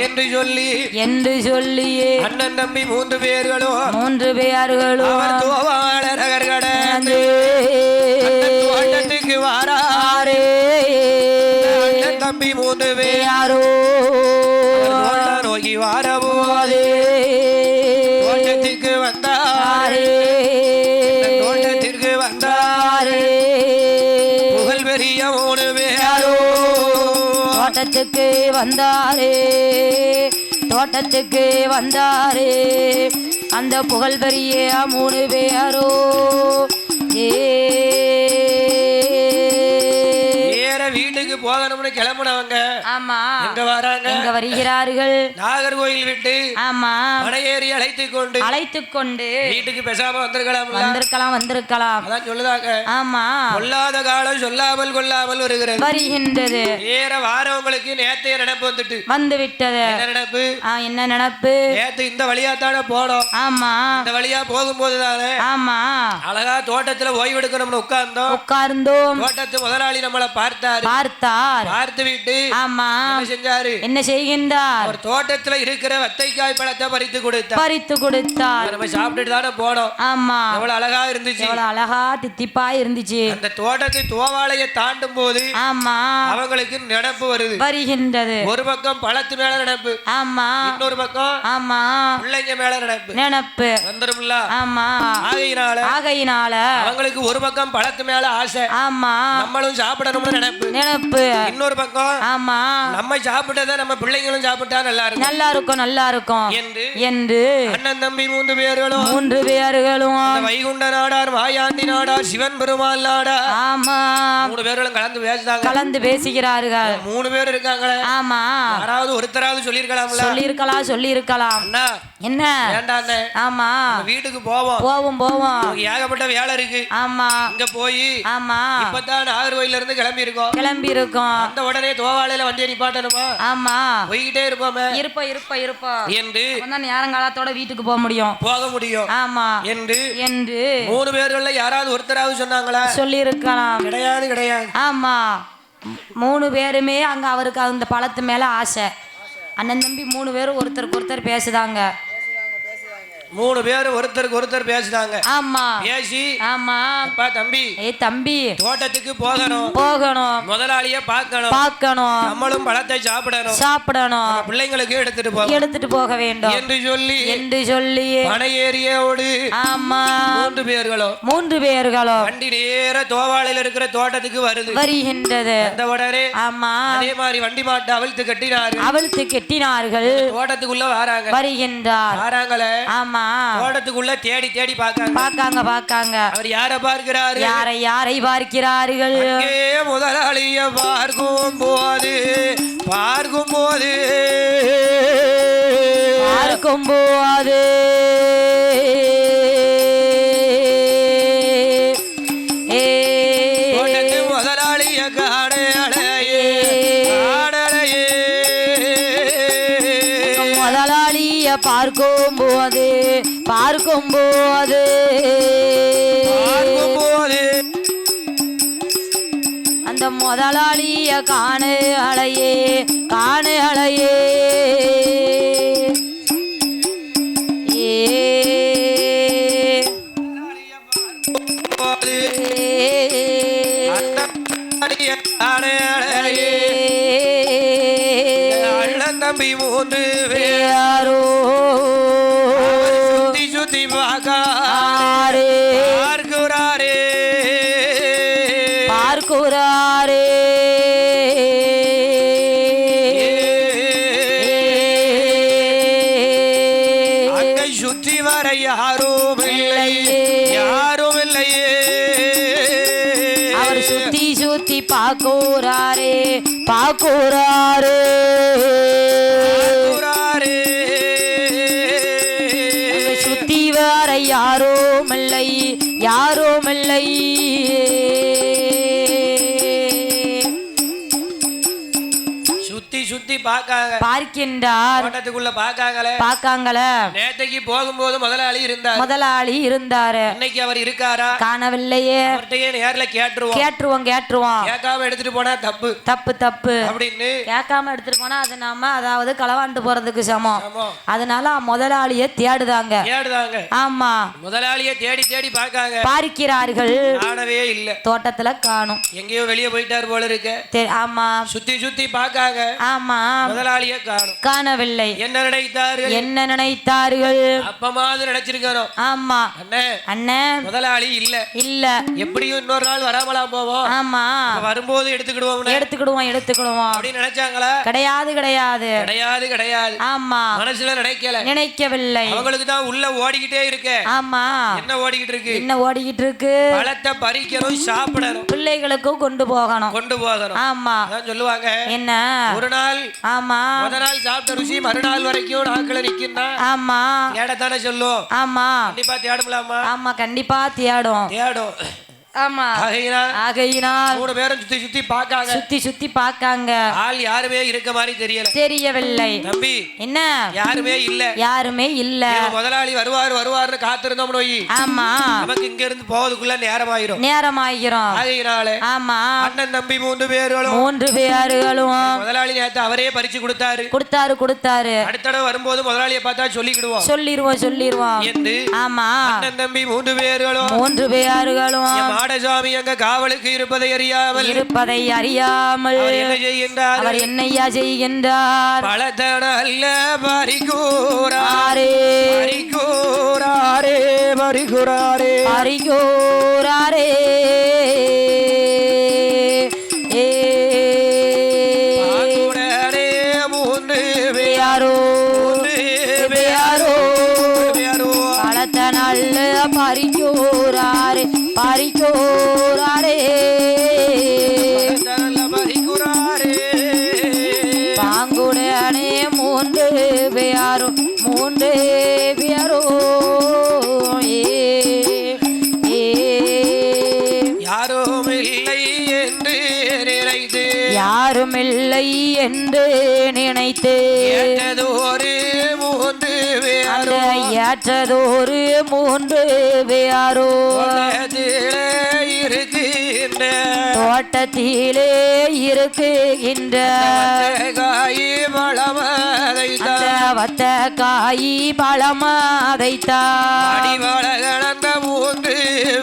S2: என்று சொல்லி
S1: அண்ணன் தம்பி 3 பேர்களும்
S2: அவர்
S1: தோவாளர் கடந்து தோட்டத்துக்கு வாராரே தம்பி 3 பேரோ நோக்கி வாரபோது தோட்டத்துக்கு வந்தாரே புகழ் பெரிய 3 பேரோ
S2: தோட்டத்துக்கு வந்தாரே அந்த புகழ் பெரிய 3 பேரோ
S1: வீட்டுக்கு போகணும்னு கிளம்புனவங்க
S2: ஆமா
S1: எங்க
S2: வருகிறார்கள்
S1: நாகர்கோயில் விட்டு
S2: ஆமா
S1: படையேறி அழைத்து கொண்டு வீட்டுக்கு பேசாம
S2: வந்திருக்கலாம்
S1: அதான் சொல்லுதாங்க
S2: ஆமா
S1: கொல்லாத காலம் சொல்லாமல் கொள்ளாமல்
S2: வருகின்றது
S1: வேற வாரவங்களுக்கு நேத்தைய நினைப்பு
S2: வந்து விட்டது என்ன நினைப்பு
S1: நேத்து இந்த வழியாத்தான போனோம்
S2: ஆமா
S1: இந்த வழியா போகும்போது தானே
S2: ஆமா
S1: அழகா தோட்டத்துல ஓய்வெடுக்கணும்னு
S2: உட்கார்ந்தோம்
S1: தோட்டத்து முதலாளி நம்மளை
S2: பார்த்து
S1: விட்டு
S2: ஆமா என்ன செய்கின்றார்
S1: ஒரு தோட்டத்துல இருக்கிற வத்தைக்காய் பழத்தை பறித்து கொடுத்தார் நம்ம சாப்பிட்டுட்டு தானே போனோம்
S2: ஆமா
S1: எவ்வளவு அழகா
S2: தித்திப்பா இருந்துச்சு
S1: அந்த தோட்டத்து தோவாளைய தாண்டும் போது
S2: ஆமா
S1: அவங்களுக்கு நினைப்பு
S2: வருகின்றது
S1: ஒரு பக்கம் பழத்து மேல நினைப்பு
S2: ஆமா
S1: இன்னொரு பக்கம்
S2: ஆமா
S1: பிள்ளைங்க மேல நினைப்பு வந்துரும்ல
S2: ஆமா ஆகையினால
S1: அவங்களுக்கு ஒரு பக்கம் பழத்து மேல ஆசை
S2: ஆமா
S1: நம்மளும் சாப்பிடணும்னு நினைப்பு இன்னொரு பக்கம்
S2: ஆமா
S1: நம்ம சாப்பிட்டத நம்ம பிள்ளைங்களும் சாப்பிட்டா நல்லா இருக்கும்
S2: என்று
S1: அண்ணன் தம்பி 3 பேர்களும் வைகுண்ட நாடார் வாயாண்டி நாடார் சிவன் பெருமாள் நாடார்
S2: ஆமா
S1: 3 பேர்களும்
S2: கலந்து பேசுகிறார்கள்
S1: 3 பேர் இருக்காங்களே
S2: ஆமா
S1: யாராவது ஒருத்தராவது
S2: சொல்லிருக்கலாம் என்ன
S1: வேண்டாண்ணே
S2: ஆமா
S1: வீட்டுக்கு போவோம் ஏகப்பட்ட வேலை இருக்கு
S2: ஆமா
S1: இங்க போய்
S2: ஆமா
S1: இப்பதான் நாகர்கோயில இருந்து கிளம்பி இருக்கோம் அந்த உடனே தோவாளையில வண்டியை நிப்பாட்டணுமா
S2: ஆமா
S1: போய்கிட்டே இருப்போம்
S2: என்று நேரங்காலத்தோட வீட்டுக்கு போக முடியும் ஆமா என்று
S1: 3 பேர்கள்ல யாராவது ஒருத்தராவது சொன்னாங்களா
S2: சொல்லிருக்கலாம்
S1: கிடையாது
S2: ஆமா 3 பேருமே அங்க அவருக்கு அந்த பழத்து மேல ஆசை அண்ணன் தம்பி 3 பேரும் ஒருத்தருக்கு ஒருத்தர் பேசுதாங்க
S1: 3 பேரும் ஒருத்தருக்கு ஒருத்தர் பேசினாங்க.
S2: ஆமா
S1: பேசி
S2: ஆமா
S1: அப்பா தம்பி
S2: தம்பி
S1: தோட்டத்துக்கு போகணும் முதலாளிய பார்க்கணும் நம்மளும் பழத்தை சாப்பிடணும் பிள்ளைங்களுக்கு எடுத்துட்டு போக வேண்டும் என்று சொல்லி பனையேரியோடு ஆமா 3 பேர்களும் வண்டி நேர தோவாளையில் இருக்கிற தோட்டத்துக்கு வருகின்றது. அந்த உடனே ஆமா அதே மாதிரி வண்டி மாட்டை அவிழ்த்து கட்டினார்கள் தோட்டத்துக்குள்ள வருகின்றார்களே. ஆமா தோட்டத்துக்குள்ள தேடி தேடி பார்க்காங்க. அவர் யாரை பார்க்கிறார்கள்? முதலாளிய பார்க்கும் போது முதலாளிய முதலாளிய பார்க்கும்போது அந்த முதலாளிய காணு அலையே தம்பி 3 பேரோ சுத்தி பார்க்குறாரே. அங்கை சுற்றி வர யாரும் இல்லையே அவர் சுத்தி பார்க்குறாரே. சுத்தி வர யாரும் இல்லை சுத்தி பார்க்கின்றார். தோட்டத்துக்குள்ள பார்க்காங்களே. நேத்தைக்கு போகும்போது முதலாளி இருந்தாரு. இன்னைக்கு அவர் இருக்காரா? காணவில்லையே. அவர்கிட்டயே நேர்ல கேட்டுருவோம். கேட்காம எடுத்துட்டு போனா தப்பு அப்படின்னு கேட்காம எடுத்துட்டு போனா அது நாம அதாவது களவாண்டு போறதுக்கு சமம். அதனால முதலாளிய தேடுதாங்க. ஆமா முதலாளிய தேடி பார்க்கிறார்கள். காணவே இல்ல. தோட்டத்துல காணும். எங்கேயோ வெளியே போயிட்டார் போல இருக்கு. ஆமா சுத்தி பார்க்காங்க. ஆமா முதலாளிய காணவில்லை. என்ன நினைத்தார்கள்? அப்பமாவது நினைச்சிருக்கிறோம். ஆமா அண்ணே முதலாளி இல்ல எப்படியும் இன்னொரு நாள் வராமலா போவோம். ஆமா வரும்போது எடுத்துக்கிடுவோம் அப்படின்னு நினைச்சாங்களா? கிடையாது. ஆமா மனசுல நினைக்கவில்லை. அவங்களுக்கு தான் உள்ள ஓடிக்கிட்டே இருக்கு. ஆமா என்ன ஓடிக்கிட்டு இருக்கு? பழத்தை பறிக்கணும், சாப்பிடணும், பிள்ளைகளுக்கும் கொண்டு போகணும். ஆமா சொல்லுவாங்க என்ன ஒரு நாள் ஆமா முதல் நாள் சாப்பிட்ட ருசி மறுநாள் வரைக்கும் நாட்களை நிக்கின்றா. ஆமா தேடத்தானே சொல்லும். ஆமா கண்டிப்பா தேடும்லாமா? ஆமா கண்டிப்பா தேடும். ஆமா ஆகையினால் 3 பேரும் சுத்தி பார்க்காங்க. ஆள் யாருமே இருக்க மாதிரி தெரியவில்லை. தம்பி என்ன யாருமே இல்ல. முதலாளி வருவாருன்னு காத்திருந்தோம்னு வை. ஆமா நமக்கு இங்க இருந்து போவதுக்குள்ள நேரமாயிரும். ஆகையினால ஆமா அண்ணன் தம்பி 3 பேர்களும் முதலாளி நேத்து அவரே பறிச்சு கொடுத்தாரு. அடுத்த தடவை வரும்போது முதலாளியை பார்த்தா சொல்லிடுவோம் என்று ஆமா அண்ணன் தம்பி 3 பேர்களும் மாடசாமி அங்க காவலுக்கு இருப்பதை அறியாமல் அவர் என்னையா செய்கின்றார்? பழத்தனல்ல பறிகூறாரே பறிக்கோராரே பாங்குடனே 3 பேரோ யாருமில்லை என்று நினைத்து ஏற்றதோரு 3 பேரோ இருக்கின்ற
S2: தோட்டத்திலே இருக்குகின்ற
S1: காய் பழமதைத்தா
S2: வத்த காயி பழமதைத்தான்
S1: அடிவளகந்த மூன்று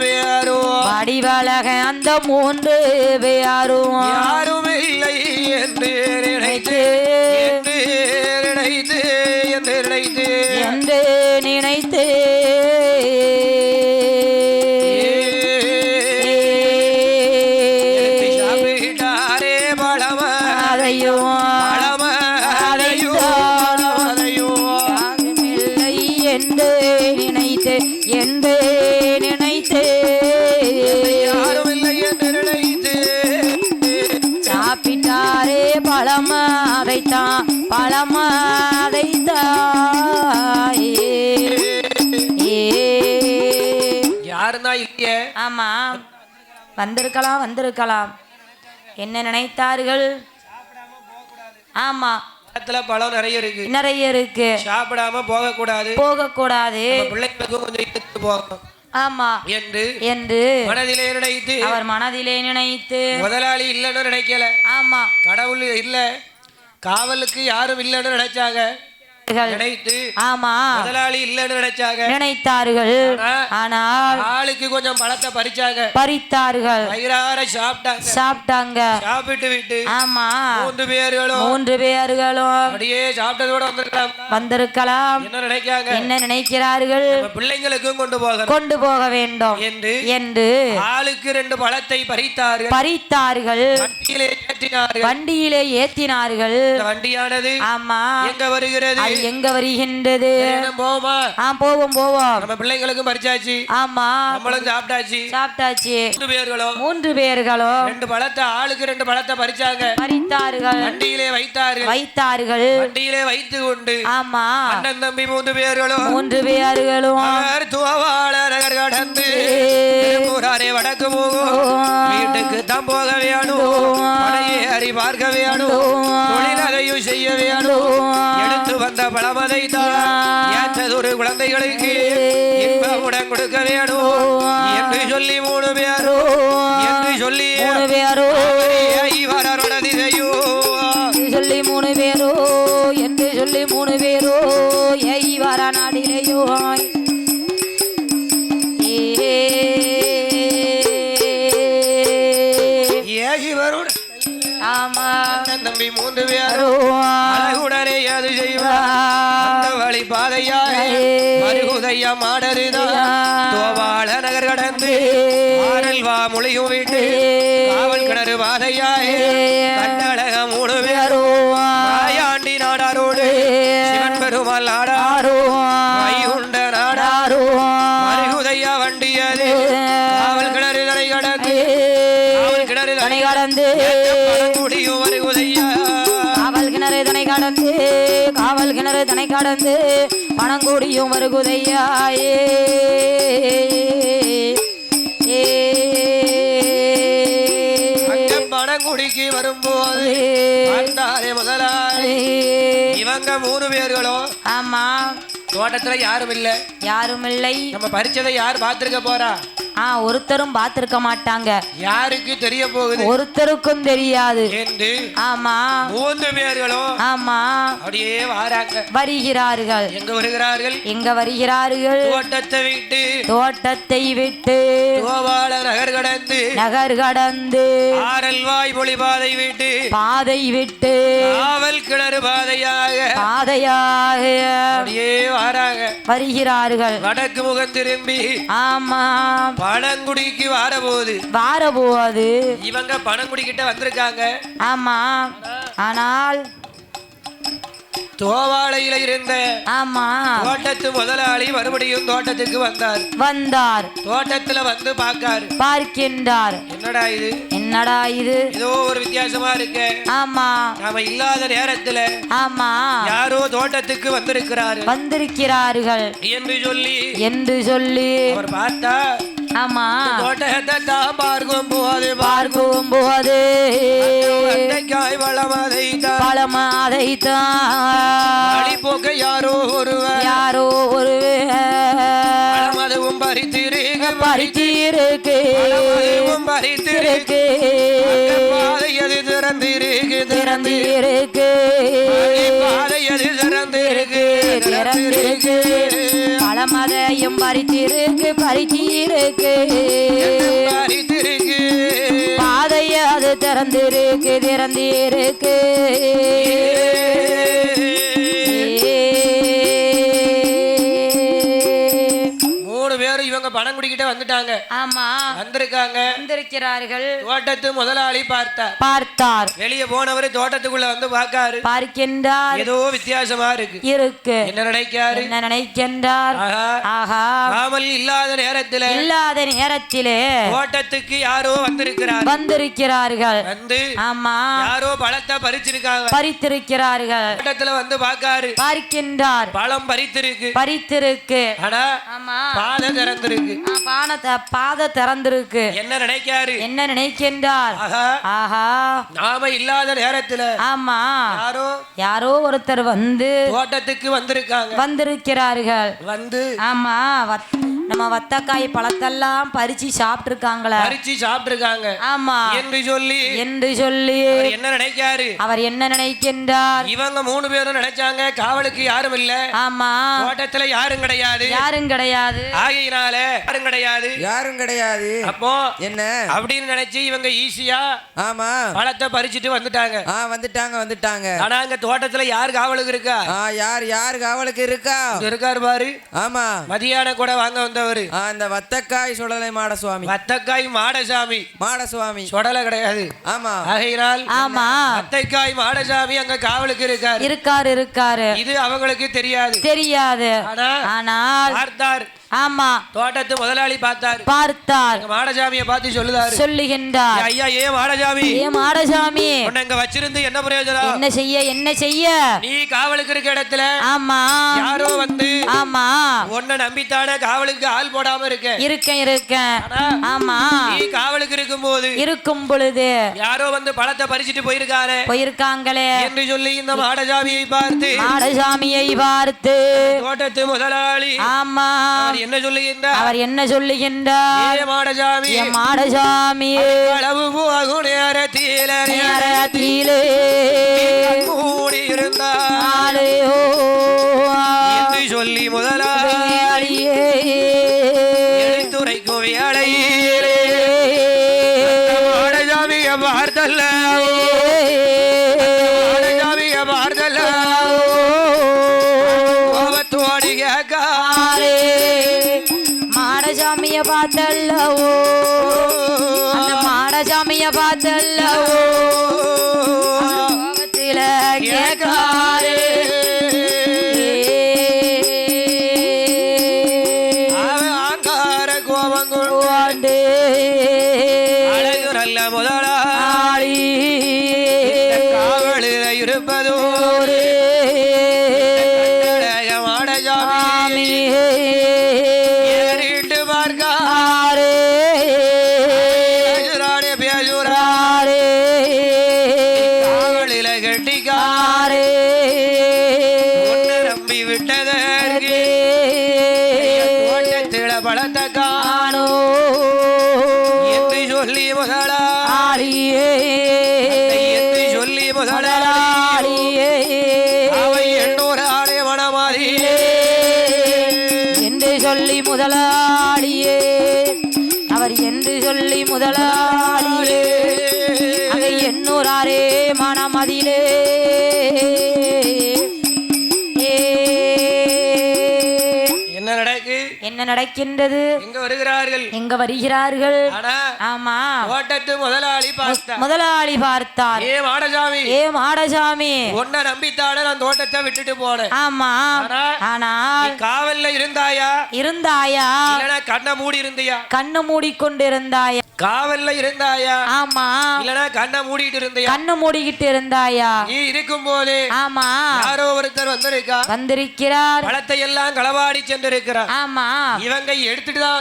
S1: பேரும்
S2: வடிவழக அந்த மூன்று பேரும்
S1: யாரும் இல்லை என்று நினைத்து
S2: என்று நினைத்து
S1: சாப்பிட்டாரே பழமதையோ
S2: இல்லை என்று நினைத்து என்று நினைத்து
S1: யாரும் இல்லை என்று நினைத்து
S2: சாப்பிட்டாரே பழமதைத்தான்
S1: யாருன்னா இல்லையே
S2: ஆமா வந்திருக்கலாம் என்ன நினைத்தார்கள்
S1: ஆமா பழம் நிறைய இருக்கு சாப்பிடாம போக கூடாது பிள்ளைங்களுக்கு கொஞ்சம் எடுத்து போகணும்
S2: ஆமா என்று
S1: மனதிலே நினைத்து
S2: அவர் மனதிலே நினைத்து
S1: முதலாளி இல்லைன்னு நினைக்கல
S2: ஆமா
S1: கடவுள் இல்ல காவலுக்கு யாரும் இல்லைன்னு நினைச்சாங்க
S2: ஆமா
S1: முதலாளி இல்லைன்னு நினைச்சாங்க
S2: நினைத்தார்கள் ஆனால்
S1: ஆளுக்கு கொஞ்சம் பழத்தை
S2: பறித்தார்கள்
S1: வயிறார சாப்பிட்டாங்க சாப்பிட்டு விட்டு
S2: ஆமா
S1: மூன்று பேர்களும்
S2: அப்படியே
S1: சாப்பிட்டதோட
S2: வந்திருக்கலாம் என்ன நினைக்கிறார்கள்
S1: பிள்ளைங்களுக்கும் கொண்டு போக வேண்டும்
S2: என்று
S1: ஆளுக்கு 2 பழத்தை
S2: பறித்தார்கள் வண்டியிலே ஏற்றினார்கள்
S1: வண்டியானது
S2: ஆமா
S1: எங்க வருகிறது
S2: எங்க வருகின்றது போவோம்
S1: நம்ம பிள்ளைங்களுக்கும் பறிச்சாச்சு
S2: ஆமா
S1: நம்மளும் சாப்பிட்டாச்சு
S2: மூன்று பேர்களும்
S1: 2 பழத்தை ஆளுக்கு 2 பழத்தை பறித்தார்கள் வண்டியிலே வைத்தார்கள்
S2: வண்டியிலே
S1: வைத்து கொண்டு
S2: ஆமா
S1: அண்ணன் தம்பி 3 பேர்களும்
S2: துவாளர்
S1: கடந்து வடக்கு போகும் வீட்டுக்கு தான் போக வேணும் அறி பார்க்க வேணும் தொழிலதையும் செய்ய வேணும் எடுத்து வந்த பழமதை தான் ஏற்றதொரு குழந்தைகளுக்கு இன்பமுடன் கொடுக்க வேணும் என்று சொல்லி 3 பேரோ
S2: சொல்லி 3 பேரோ என்று சொல்லி 3 பேரோ வர நாடிலேயோ ஆமா
S1: தம்பி 3 பேரும் அழகுடனே அது செய்வார் வழி பாதையா மாடருதான் தோவாள நகர் கடந்து ஆரல்வா மொழியும் வீட்டு காவல் கிணறு பாதையாயே கண்டழக 3 பேரும் ஆயாண்டி நாடாரோடு சிவன் பெருமாள் நாடாரோ வைகுண்ட நாடாரோ மருகுதையா வண்டியது காவல் கிணறு தனை கடந்து
S2: காவல் கிணறு தனை கடந்து பணங்கூடியும் வருகுதையாயே
S1: பணங்குடிக்கு வரும்போது முதலாளி இவங்க 3 பேர்களும்
S2: ஆமா
S1: தோட்டத்துல யாரும் இல்லை நம்ம பறிச்சதை யார் பார்த்திருக்க போறா
S2: ஒருத்தரும் பார்த்திருக்க மாட்டாங்க
S1: யாருக்கு தெரிய போகுது
S2: ஒருத்தருக்கும் தெரியாது ஆமா
S1: 3 பேர்களும்
S2: ஆமா
S1: அப்படியே
S2: வருகிறார்கள் எங்க வருகிறார்கள் தோட்டத்தை விட்டு
S1: தோவாள நகர் கடந்து
S2: ஆரல்வாய்
S1: மொழி பாதை விட்டு காவல் கிணறு பாதையாக
S2: அப்படியே வருகிறார்கள்
S1: வடக்கு முகம் திரும்பி
S2: ஆமா
S1: பணங்குடிக்கு வாரபோது இவங்க பணங்குடி கிட்ட வந்திருக்காங்க
S2: ஆமா ஆனால்
S1: தோவாளையில இருந்த
S2: ஆமா
S1: தோட்டத்து முதலாளி மறுபடியும் தோட்டத்துக்கு வந்தார் தோட்டத்துல வந்து பார்க்கின்றார் என்னடா இது ஏதோ ஒரு வித்தியாசமா இருக்கு
S2: ஆமா
S1: நாம இல்லாத நேரத்துல
S2: ஆமா
S1: யாரோ தோட்டத்துக்கு
S2: வந்திருக்கிறார்கள் என்று சொல்லி
S1: அவர் பார்த்தா
S2: ஆமா
S1: தோட்டத்தை தான் பார்க்கும்
S2: போது
S1: பழமாதை போக்க யாரோ ஒருவர்
S2: பறித்திருக்க பறித்திருக்கு
S1: பழமதுவும் பறித்திருக்கு பாதையது திறந்திருக்கு
S2: திறந்திருக்கு
S1: பாதையது திறந்திருக்கு
S2: திறந்திருக்கு பழமதையும் பறித்திருக்கு பறித்திருக்கு
S1: பறித்திருக்கு
S2: பாதைய அது திறந்திருக்கு திறந்திருக்கு
S1: இவங்க பணம் குடிக்கிட்டே வந்துட்டாங்க.
S2: ஆமா
S1: வந்திருக்காங்க.
S2: வந்திருக்கிறார்கள்.
S1: தோட்டத்து முதலாளி
S2: பார்த்தார்.
S1: வெளியே போனவர் தோட்டத்துக்குள்ள வந்து பார்க்காரு.
S2: பார்க்கின்றார்.
S1: ஏதோ வித்தியாசமா இருக்கு. என்ன
S2: நினைக்கின்றார். ஆஹா
S1: காமல் இல்லாத நேரத்திலே தோட்டத்துக்கு யாரோ வந்திருக்கிறார்கள். வந்து ஆமா யாரோ பழத்தை பறித்திருக்கிறார்கள். தோட்டத்துல வந்து பார்க்கின்றார். பழம் பறித்திருக்கு. ஆனா ஆமா பாதை திறந்திருக்கு. என்ன நினைக்கின்றார். ஆஹா நாம இல்லாத நேரத்துல ஆமா யாரோ ஒருத்தர் வந்து தோட்டத்துக்கு வந்திருக்கிறார்கள். வந்து ஆமா நம்ம வத்தக்காய் பழத்தெல்லாம் பறிச்சு சாப்பிட்டிருக்காங்க. ஆமா என்று சொல்லி அவர் என்ன நினைக்கின்றார். இவங்க 3 பேரும் நினைச்சாங்க காவலுக்கு யாரும் இல்ல. ஆமா தோட்டத்துல யாரும் கிடையாது. ஆகையினால யாரும் கிடையாது. அப்போ என்ன அப்படின்னு நினைச்சு இவங்க ஈஸியா ஆமா பழத்தை பறிச்சுட்டு வந்துட்டாங்க. ஆனா அங்க தோட்டத்துல யார் காவலுக்கு இருக்கா. யார் காவலுக்கு இருக்காரு பாரு. ஆமா மதியான கூட வாங்க வந்தவரு அந்த வத்தக்காய் சுடலை மாடசுவாமி. சுடலை கிடையாது. ஆமா ஆகையினால் ஆமா வத்தக்காய் மாடசாமி அங்க காவலுக்கு இருக்காரு. இது அவங்களுக்கு தெரியாது. ஆனால் பார்த்தார். ஆமா தோட்டத்து முதலாளி பார்த்தார். மாடசாமியை பார்த்து சொல்லுகின்றார். ஐயா ஏன் மாடசாமி உன்னை வச்சிருந்து என்ன பிரயோஜனம். என்ன செய்ய நீ காவலுக்கு இருக்க இடத்துல ஆமா யாரோ வந்து ஆமா உன்னை நம்பித்தானே காவலுக்கு ஆள் போடாம இருக்கேன். ஆமா நீ காவலுக்கு இருக்கும் பொழுது யாரோ வந்து பழத்தை பறிச்சுட்டு போயிருக்காங்களே என்று சொல்லி இந்த மாடசாமியை பார்த்து தோட்டத்து முதலாளி ஆமா அவர் என்ன சொல்லுகின்றார். மாடசாமி அளவு போகும் நேரத்திலே மூடியிருந்தார் என்று சொல்லி முதலாளியே எழுத்துரைக்கும் வேளையிலே மாடசாமிய பார்த்தல்ல கோபத்தோடி கேட்காரே மாடசாமிய பார்த்தல்லவோ அந்த மாடசாமிய பார்த்தல்லவோ கோபத்தில கேட்காரே ஆங்கார கோபம் கொண்டு அழகு நல்ல முதலாளி காவலில் இருப்பதோரே மாடசாமி நம்பி விட்டதற்கு தோட்டத்தில பழத்தை காணோ என்று சொல்லி முதலாளியே அவை 800 ஆடை மனமாதியே என்று சொல்லி முதலாளியே அவர் என்று சொல்லி முதலாளியே அவை 800 ஆரே மனமதிலே என்ன நடக்கின்றது. எங்க வருகிறார்கள். ஆமா தோட்டத்து முதலாளி பார்த்தார். ஏ மாடசாமி உன்னை நம்பித்தானே நான் தோட்டத்தை விட்டுட்டு போனேன். ஆமா ஆனால் காவல்ல இருந்தாயா இல்லனா கண்ணை மூடிக்கொண்டிருந்தாயா. காவல்ல இருந்தாயா ஆமா இல்லனா கண்ணை மூடிக்கிட்டு இருந்தாயா. நீ இருக்கும் போது ஆமா யாரோ ஒருத்தர் வந்திருக்கிறார். பழத்தை எல்லாம் களவாடி சென்றிருக்கிறார். ஆமா இவங்க எடுத்துட்டு தான்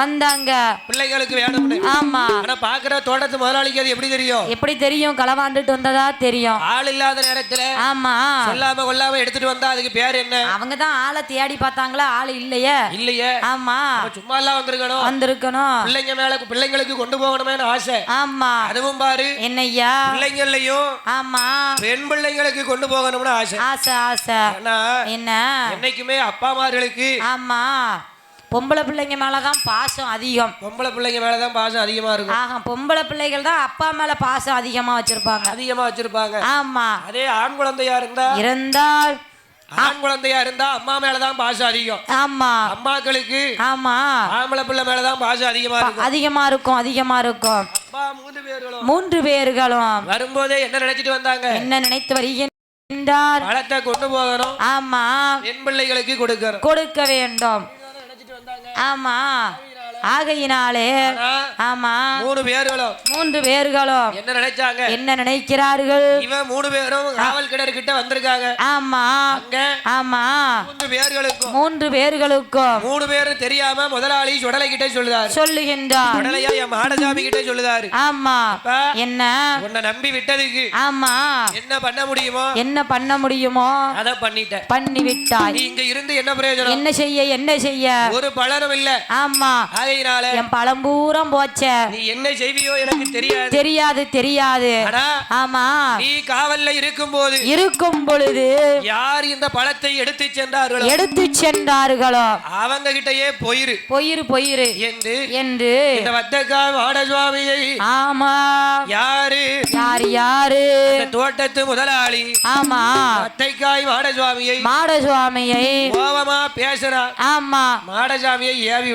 S2: வந்தாங்க
S1: பிள்ளைகளுக்கு வேணும்னு.
S2: ஆமா.
S1: ஆனா பாக்குற தோட்டத்து முதலாளிக்கு அது எப்படி தெரியும்?
S2: எப்படி தெரியும்? களவாண்டுட்டு வந்ததா தெரியும்.
S1: ஆள் இல்லாத நேரத்துல
S2: ஆமா
S1: சொல்லாம கொள்ளாம எடுத்துட்டு வந்தா அதுக்கு பேர் என்ன?
S2: அவங்க தான் ஆளை தேடி பார்த்தாங்களா, ஆள் இல்லையே. ஆமா,
S1: சும்மா எல்லாம் வந்திருக்கணும். பிள்ளைங்களுக்கு கொண்டு போகணும்னு ஆசை.
S2: ஆமா,
S1: அதுவும் பாரு
S2: என்னய்யா,
S1: பிள்ளைங்களையும்
S2: ஆமா
S1: பெண் பிள்ளைங்களுக்கு கொண்டு போகணும்னு ஆசை. என்ன என்னைக்குமே அப்பாமார்களுக்கு
S2: ஆமா பொம்பளை பிள்ளைங்க மேலதான் பாசம் அதிகம்.
S1: பொம்பளை பிள்ளைங்க மேலதான் பாசம் அதிகமா இருக்கும்.
S2: பொம்பளை பிள்ளைகள் தான் அப்பா மேல பாசம் அதிகமா வச்சிருப்பாங்க. ஆமா, அதே
S1: ஆண் குழந்தையா இருந்தால் ஆண் குழந்தையா இருந்தா அம்மா மேலதான் பாசம் அதிகம்.
S2: ஆமா,
S1: அம்மாக்களுக்கு
S2: ஆமா
S1: ஆம்பளை பிள்ளை மேலதான் பாசம் அதிகமா
S2: இருக்கும். மூன்று பேர்களும்
S1: வரும்போதே என்ன நினைச்சிட்டு வந்தாங்க?
S2: என்ன நினைத்து வருகின்றார்?
S1: பழத்தை கொண்டு போகணும்.
S2: ஆமா,
S1: பெண் பிள்ளைகளுக்கு கொடுக்க வேண்டும்.
S2: ஆமா, ஆகையினாலே ஆமா மூன்று பேர்களும் என்ன நினைக்கிறார்கள்?
S1: இவன் மூணு பேரும் காவல் கிணறு கிட்ட வந்திருக்காங்க.
S2: ஆமா ஆமா மூன்று பேர்களுக்கும்
S1: மூணு பேரும் தெரியாம முதலாளி சுடலை கிட்ட
S2: சொல்லுகின்றார்.
S1: சுடலையா என் மாடசாமி கிட்ட சொல்லுதாரு.
S2: ஆமா, என்ன
S1: உன்னை நம்பி விட்டதுக்கு
S2: ஆமா
S1: என்ன பண்ண முடியுமோ அத
S2: பண்ணி விட்டாய்.
S1: இங்க இருந்து என்ன பிரயோஜனம்?
S2: என்ன செய்ய ஒரு
S1: பலனும் இல்ல.
S2: ஆமா, என் பழம் பூரம் போச்ச.
S1: நீ என்ன செய்வியோ எனக்கு
S2: தெரியாது. ஆமா,
S1: நீ காவல்ல இருக்கும் பொழுது யார் இந்த பழத்தை எடுத்து சென்றார்களோ அவங்க கிட்டயே போயிரு என்று இந்த வத்தக்காய் மாடசுவாமியை
S2: ஆமா
S1: யாரு தோட்டத்து முதலாளி
S2: ஆமா
S1: வத்தைக்காய் மாடசுவாமியை கோபமா பேசுறான்.
S2: ஆமா,
S1: மாடசாமியை ஏவி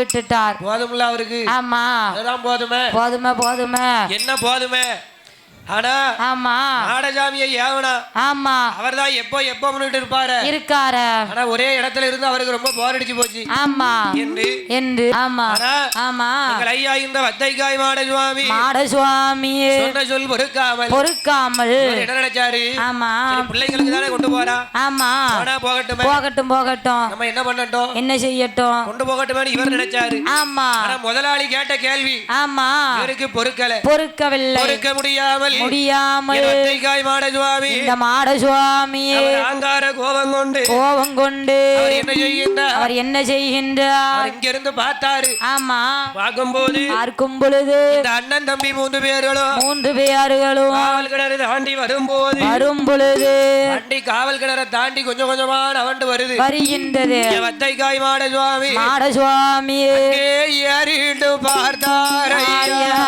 S1: விட்டுட்டார். போதும்ல அவருக்கு?
S2: ஆமா,
S1: அதுதான்
S2: போதுமே.
S1: என்ன போதுமே? ஆனா
S2: ஆமா
S1: மாடசாமியை ஏவனா
S2: ஆமா
S1: அவர்தான் எப்போ முன்னிட்டு
S2: இருக்காரு.
S1: ஆனா ஒரே இடத்துல இருந்து அவருக்கு ரொம்ப போர் அடிச்சு போச்சு.
S2: ஆமா என்று ஆமா ஆமா
S1: எங்கள் ஐயா இந்த வத்தைக்காய் மாடசுவாமி சொன்ன சொல்
S2: பொறுக்காமல்
S1: என்ன நினைச்சாரு?
S2: ஆமா,
S1: பிள்ளைங்களுக்கு தானே கொண்டு போறா.
S2: ஆமா, போகட்டும்
S1: நம்ம என்ன பண்ணட்டும்,
S2: என்ன செய்யட்டும்,
S1: கொண்டு போகட்டும் இவர் நினைச்சாரு.
S2: ஆமா,
S1: முதலாளி கேட்ட கேள்வி
S2: ஆமா
S1: இவருக்கு
S2: பொறுக்கவில்லை.
S1: பொறுக்க முடியாமல் வத்தைக்காய் மாடசுவாமி
S2: இந்த மாடசுவாமி
S1: ஆங்கார கோபம் கொண்டு அவர் என்ன செய்கின்றார்? இங்கிருந்து பார்த்தாரு.
S2: ஆமா,
S1: பார்க்கும் பொழுது இந்த அண்ணன் தம்பி மூன்று பேர்களும் காவல் கிணறு தாண்டி வரும் பொழுது வண்டி காவல் கிணறை தாண்டி கொஞ்சம் கொஞ்சமா நவண்டு வருகின்றது. வத்தைக்காய் மாடசுவாமி ஏறிட்டு பார்த்தாரையா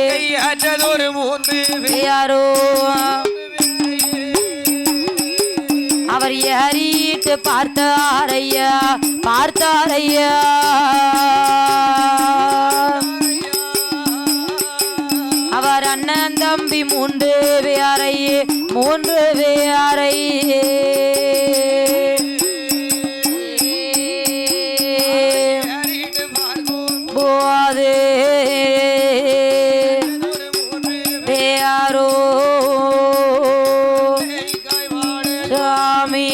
S1: கையாற்றதொரு மூன்று
S2: யாரோ அவர் ஏறிட்டு பார்த்தாரையா அவர் அண்ணன் தம்பி மூன்று பேரை போதே யாரோ சாமி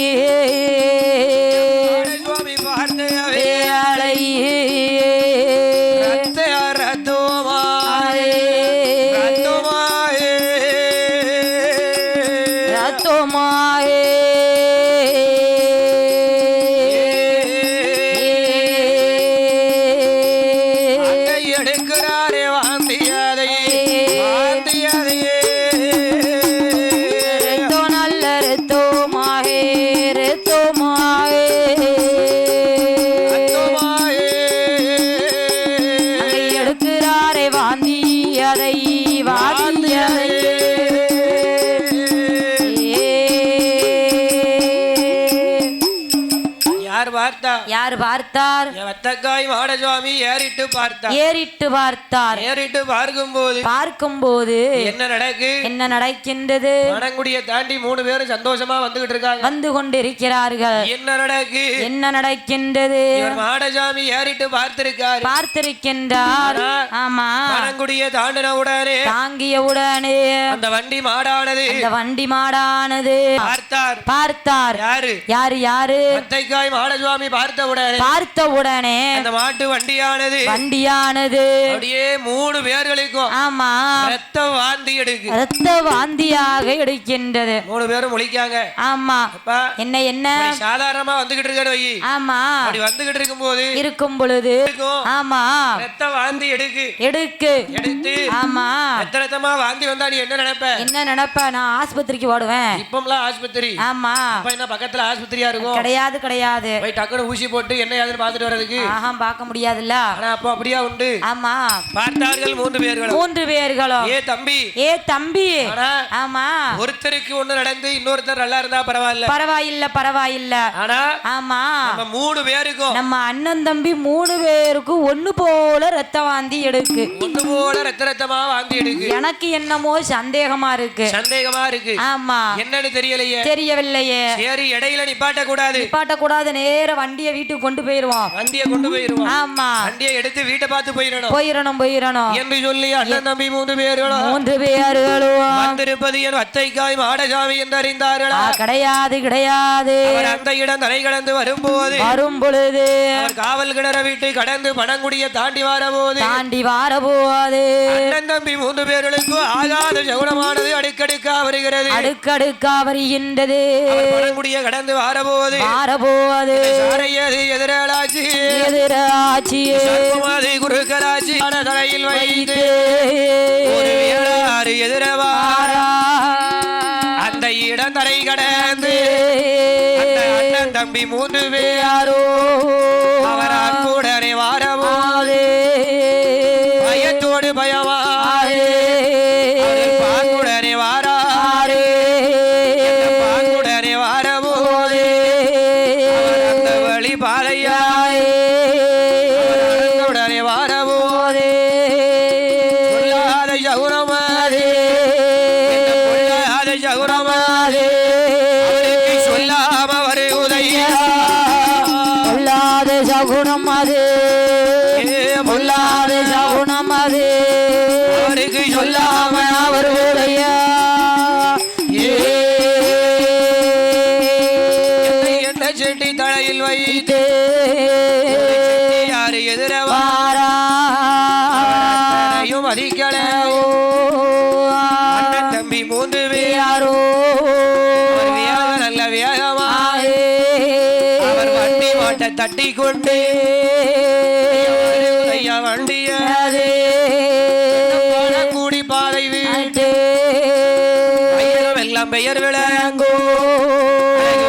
S2: யார் பார்த்தார்?
S1: என் வத்தக்காய் மாடசுவாமி ஏறிட்டு பார்த்தார்.
S2: ஏறிட்டு பார்த்தார்.
S1: ஏறிட்டு பார்க்கும்போது என்ன நடக்கு?
S2: என்ன நடக்கின்றது?
S1: மணங்குடியை தாண்டி 3 பேரும் சந்தோஷமா வந்துகிட்டு இருக்காங்க.
S2: வந்து கொண்டிருக்கிறார்கள்.
S1: என்ன நடக்கு?
S2: என்ன நடக்கின்றது?
S1: மாடசாமி ஏறிட்டு
S2: பார்த்திருக்கின்றார். ஆமா.
S1: மணங்குடியை தாண்டின உடனே
S2: தாங்கிய உடனே
S1: அந்த வண்டி மாடானது
S2: பார்த்தார். யாரு?
S1: வத்தைக்காய் மாடசுவாமி பார்த்த உடனே அந்த மாட்டு வண்டியானது அப்படியே 3 பேர்களுக்கும்
S2: ஆமா
S1: ரத்த
S2: வாந்தியாக எடுக்கின்றது.
S1: 3 பேரும் முழிக்காங்க.
S2: ஆமா. என்ன
S1: சாதாரணமா வந்துகிட்டு இருக்காரு வை.
S2: ஆமா.
S1: அப்படி வந்துகிட்டு இருக்கும் பொழுது
S2: ஆமா
S1: ரத்த வாந்தி எடுத்து
S2: ஆமா
S1: ரத்தமா வாந்தி வந்தா நீ என்ன
S2: நினைப்ப? நான் ஆஸ்பத்திரிக்கு ஓடுவேன்.
S1: இப்பம்லாம் ஆஸ்பத்திரி.
S2: ஆமா.
S1: அப்ப என்ன பக்கத்துல ஆஸ்பத்திரியா இருக்கும்?
S2: கிடையாது.
S1: போய் டக்குனு ஊசி போட்டு என்ன யாருன்னு பாத்துட்டு வரதுக்கு
S2: பார்க்க முடியாதுல்ல.
S1: ஆனா அப்ப அப்படியா உண்டு.
S2: ஆமா.
S1: பார்த்தார்கள் 3 பேர்களும். ஏ தம்பி.
S2: ஆமா.
S1: ஒருத்தருக்கு ஒண்ணு நடந்து இன்னொருத்தர் நல்லா இருந்தா
S2: பரவாயில்ல.
S1: ஆனா
S2: ஆமா
S1: நம்ம 3 பேருக்கும்
S2: நம்ம அண்ணன் தம்பி 3 பேருக்கும் ஒண்ணு போல ரத்த வாந்தி எடுக்கு.
S1: ரத்தமா வாந்தி எடுக்கு.
S2: எனக்கு என்னமோ சந்தேகமா இருக்கு. ஆமா.
S1: என்னன்னு
S2: தெரியவில்லையே.
S1: சரி, இடையில நிப்பாட்ட கூடாது.
S2: நேர வண்டியை வீட்டுக்கு கொண்டு போயிருவோம். ஆமா.
S1: வண்டியை எடுத்து வீட்டை பார்த்து போயிடணும்
S2: என்று
S1: சொல்லி அண்ணன் தம்பி 3 பேர்களும் வந்திருப்பது என் வத்தைக்காய் மாடசாமி என்று அறிந்தார்களா?
S2: கிடையாது.
S1: அந்த இடம் தலை கடந்து வரும் பொழுது காவல் கிணற வீட்டை கடந்து பணங்குடியை தாண்டி வரபோது அண்ணன் தம்பி 3 பேர்களுக்கு ஆகாத சகுனமானது அடுக்கடுக்கா வருகின்றது. பணங்குடியை கடந்து வரபோது எதிராட்சி குறுக்கராட்சி தலையில் வைத்து எதிரவாரா அந்த இடம் தரை கடந்து அண்ணன் தம்பி 3 பேரோ அவர் அன்புடனே வாரபோது பயத்தோடு பயமாடனே வாரபோது அந்த வழி பாதையாடனே வாரபோது சொல்லாம வருவதையா
S2: சகுனம் அது பொல்லாத சகுனம் அது
S1: அவருக்கு சொல்லாம
S2: வருவதைய
S1: என்ன செட்டி தலையில் வைத்து யாரு எதிரவாரையும் அதிக்கல அண்ணன் தம்பி 3 பேரோ நல்ல வேகமா அவர் வண்டி மாட்டை தட்டி கொண்டு வண்டிய கூடி பாதை வீட்டு எல்லாம் பெயர் விளங்கோ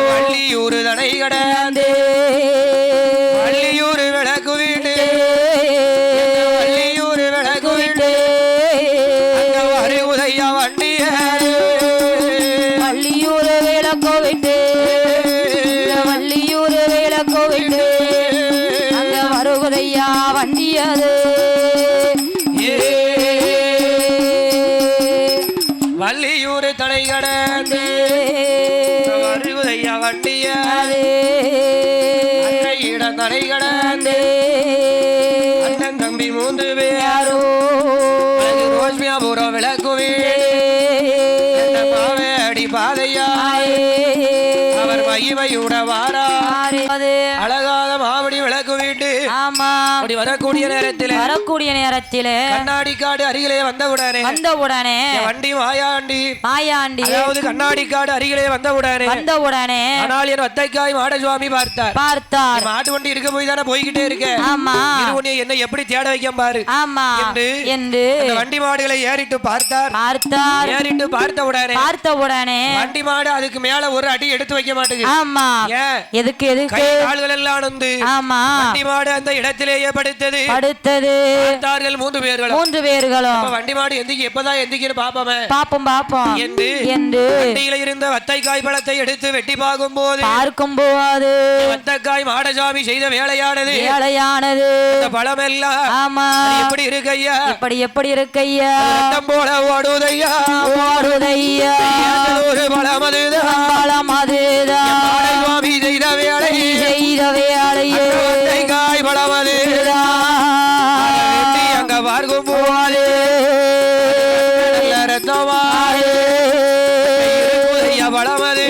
S1: வள்ளியூர் தடை கடந்து வள்ளியூர் விளக்கு வீட்டு வருவதையா வண்டிய
S2: வள்ளியூர் விளக்கு விட்டு அங்க வருவதையா வண்டியது
S1: வள்ளியூர் தடை கடந்து வருவதையா வண்டிய இடம் தடை கடந்து அண்ணன் தம்பி 3 பேரோ ரோஸ்மியாபுரம் விளக்கு வீடி பாதையா அவர் மகிமையுட வாரா அழகாத மாவடி விளக்கு வீட்டு அப்படி வரக்கூடிய நேரத்திலே கண்ணாடி காடு அருகிலே வந்தவுடனே வண்டி மாயாண்டி அதாவது கண்ணாடி காடு அருகிலே வந்தவுடனே ஆனால் என் வத்தைக்காய் மாடசுவாமி பார்த்தார் மாட்டு வண்டி இருக்க போய் தானே போய்கிட்டே இருக்கேன். என்ன எப்படி தேட வைக்க பாரு என்று வண்டி மாடுகளை ஏறிட்டு பார்த்தார். பார்த்த உடனே வண்டி மாடு அதுக்கு மேல ஒரு அடி எடுத்து வைக்க மாட்டேங்குது.
S2: எதுக்கு
S1: கால்கள் எல்லாம் வண்டி மாடு அந்த இடத்திலேயே படுத்தது பார்த்தார்கள் 3 பேர்களும் வண்டி மாடு எந்திக்கு எப்பதான் எந்திக்கின்னு பாப்போம் என்று வண்டியில இருந்த வத்தைக்காய் பழத்தை எடுத்து வெட்டி பார்க்கும் போது வத்தக்காய் மாடசாமி செய்த வேலையானது இந்த பழம் எல்லாம் எப்படி இருக்கையா ரத்தம் போல ஓடுதையா ஒரு பழம் அதுதான் மாடசாமி செய்த வேலையே வத்தைக்காய் பழம் அதுதான் அங்க பார்க்கும் போது ரத்தமாறு பழம் அது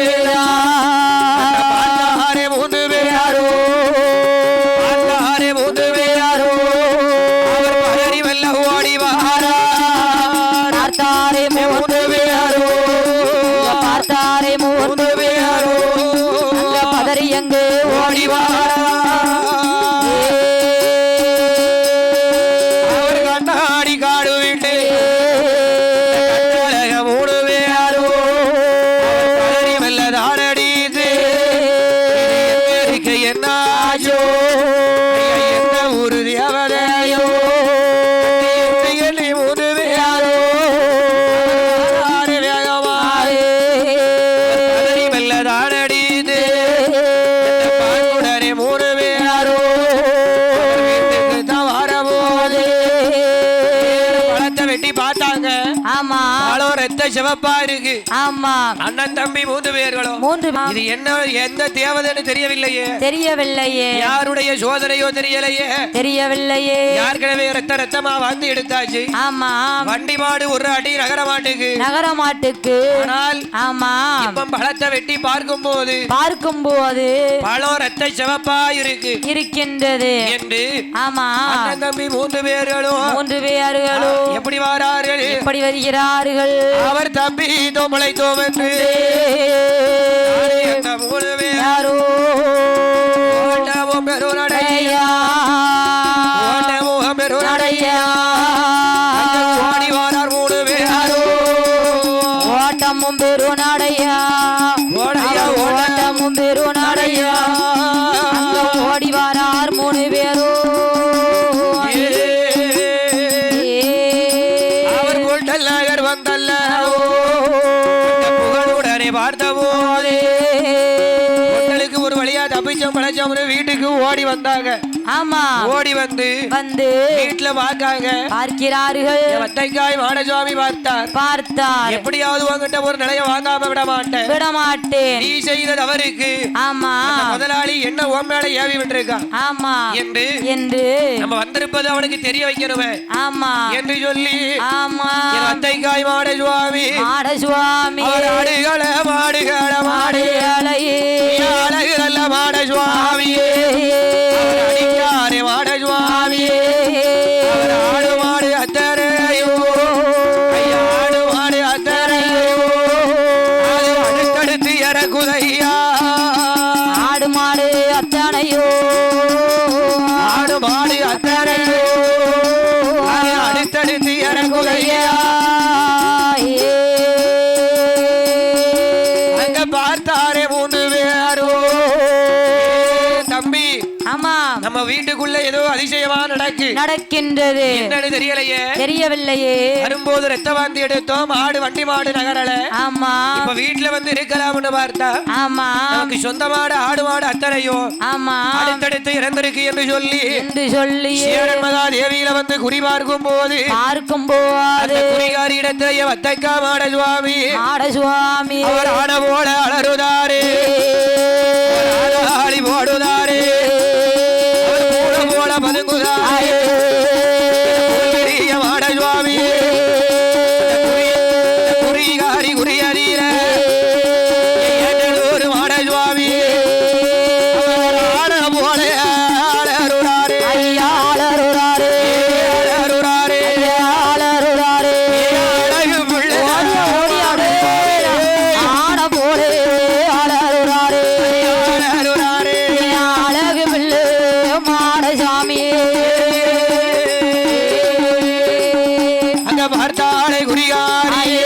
S1: சிவப்பா இருக்கு. ஆமா. அண்ணன் தம்பி 3 பேர்களும் இது என்ன எந்த தேவதைன்னு தெரியவில்லையே. யாருடைய சோதனையோ தெரியவில்லையே. யாருக்கவே ரத்தமா வந்து எடுத்தாச்சு. ஆமா. வண்டி மாடு ஒரு அடி நகர மாட்டுக்கு. ஆனால் ஆமா. இப்ப பழத்தை வெட்டி பார்க்கும் போது பழம் ரத்த சிவப்பா இருக்கின்றது என்று. ஆமா. அண்ணன் தம்பி 3 பேர்களும் எப்படி வருகிறார்கள் அவர் தம்பி தோமலை தோவென்று ஓட்டமும் பெருநடையா ஓடி வாரார் 3 பேரோ அவர் கொண்டல்லர் வந்தல்ல பார்த்தபோது ஒரு வழியா தப்பிச்சோம் பழச்சோம்னு வீட்டுக்கு ஓடி வந்தாங்க. ஆமா. ஓடி வந்து வீட்டுல பார்க்கிறார்கள். வத்தைக்காய் மாடசுவாமி பார்த்தார். எப்படியாவது உங்ககிட்ட ஒரு நிலைய வாங்காம விட மாட்டேன். நீ செய்த தவறுக்கு ஆமா முதலாளி என்ன உன் மேல ஏவி விட்டுருக்கா. ஆமா என்று நம்ம வந்திருப்பது அவனுக்கு தெரிய வைக்கணுமே. ஆமா என்று சொல்லி ஆமா வத்தைக்காய் மாடசுவாமி அழகுல மாடசுவாமியே மாடசுவாமியே ஆடு மாடு அத்தரையோ ஆடு மாடு அத்தரையோ அடுத்தடுத்து இறக்குதையா ஆடு மாடு அத்தனையோ அடுத்தடுத்து இறக்குதையா பார்த்தாரே 3 பேரோ தம்பி. ஆமா. நம்ம வீட்டுக்குள்ள ஏதோ அதிசயமா நடக்கின்றது. என்னன்னு தெரியவில்லையே. வரும்போது ரத்த வாந்தி எடுத்தோம். வண்டி மாடு நகரல. ஆமா. இப்ப வீட்டுல வந்து இருக்கலாம்னு பார்த்தா ஆமா நமக்கு சொந்தமான ஆடு மாடு அத்தனையும் ஆமா அடுத்தடுத்து இறந்திருக்கு என்று சொல்லி மகா தேவியில வந்து குறி பார்க்கும் போது குறிகாரி இடத்திலேயே வத்தைக்கா மாடசுவாமி அவர் ஆட போல அலறுதாரே ஆளி போடுதாரே போல பதுங்குதாரே மாடசுவாமியே குறிகாரி குறியறிய ஒரு மாடசுவாமியே ஆட போல அலறுதாரே அழகு பிள்ளை ஆட போல அழகு பிள்ளை மாடசாமியே அங்க பார்த்தாளை குறிகாரியே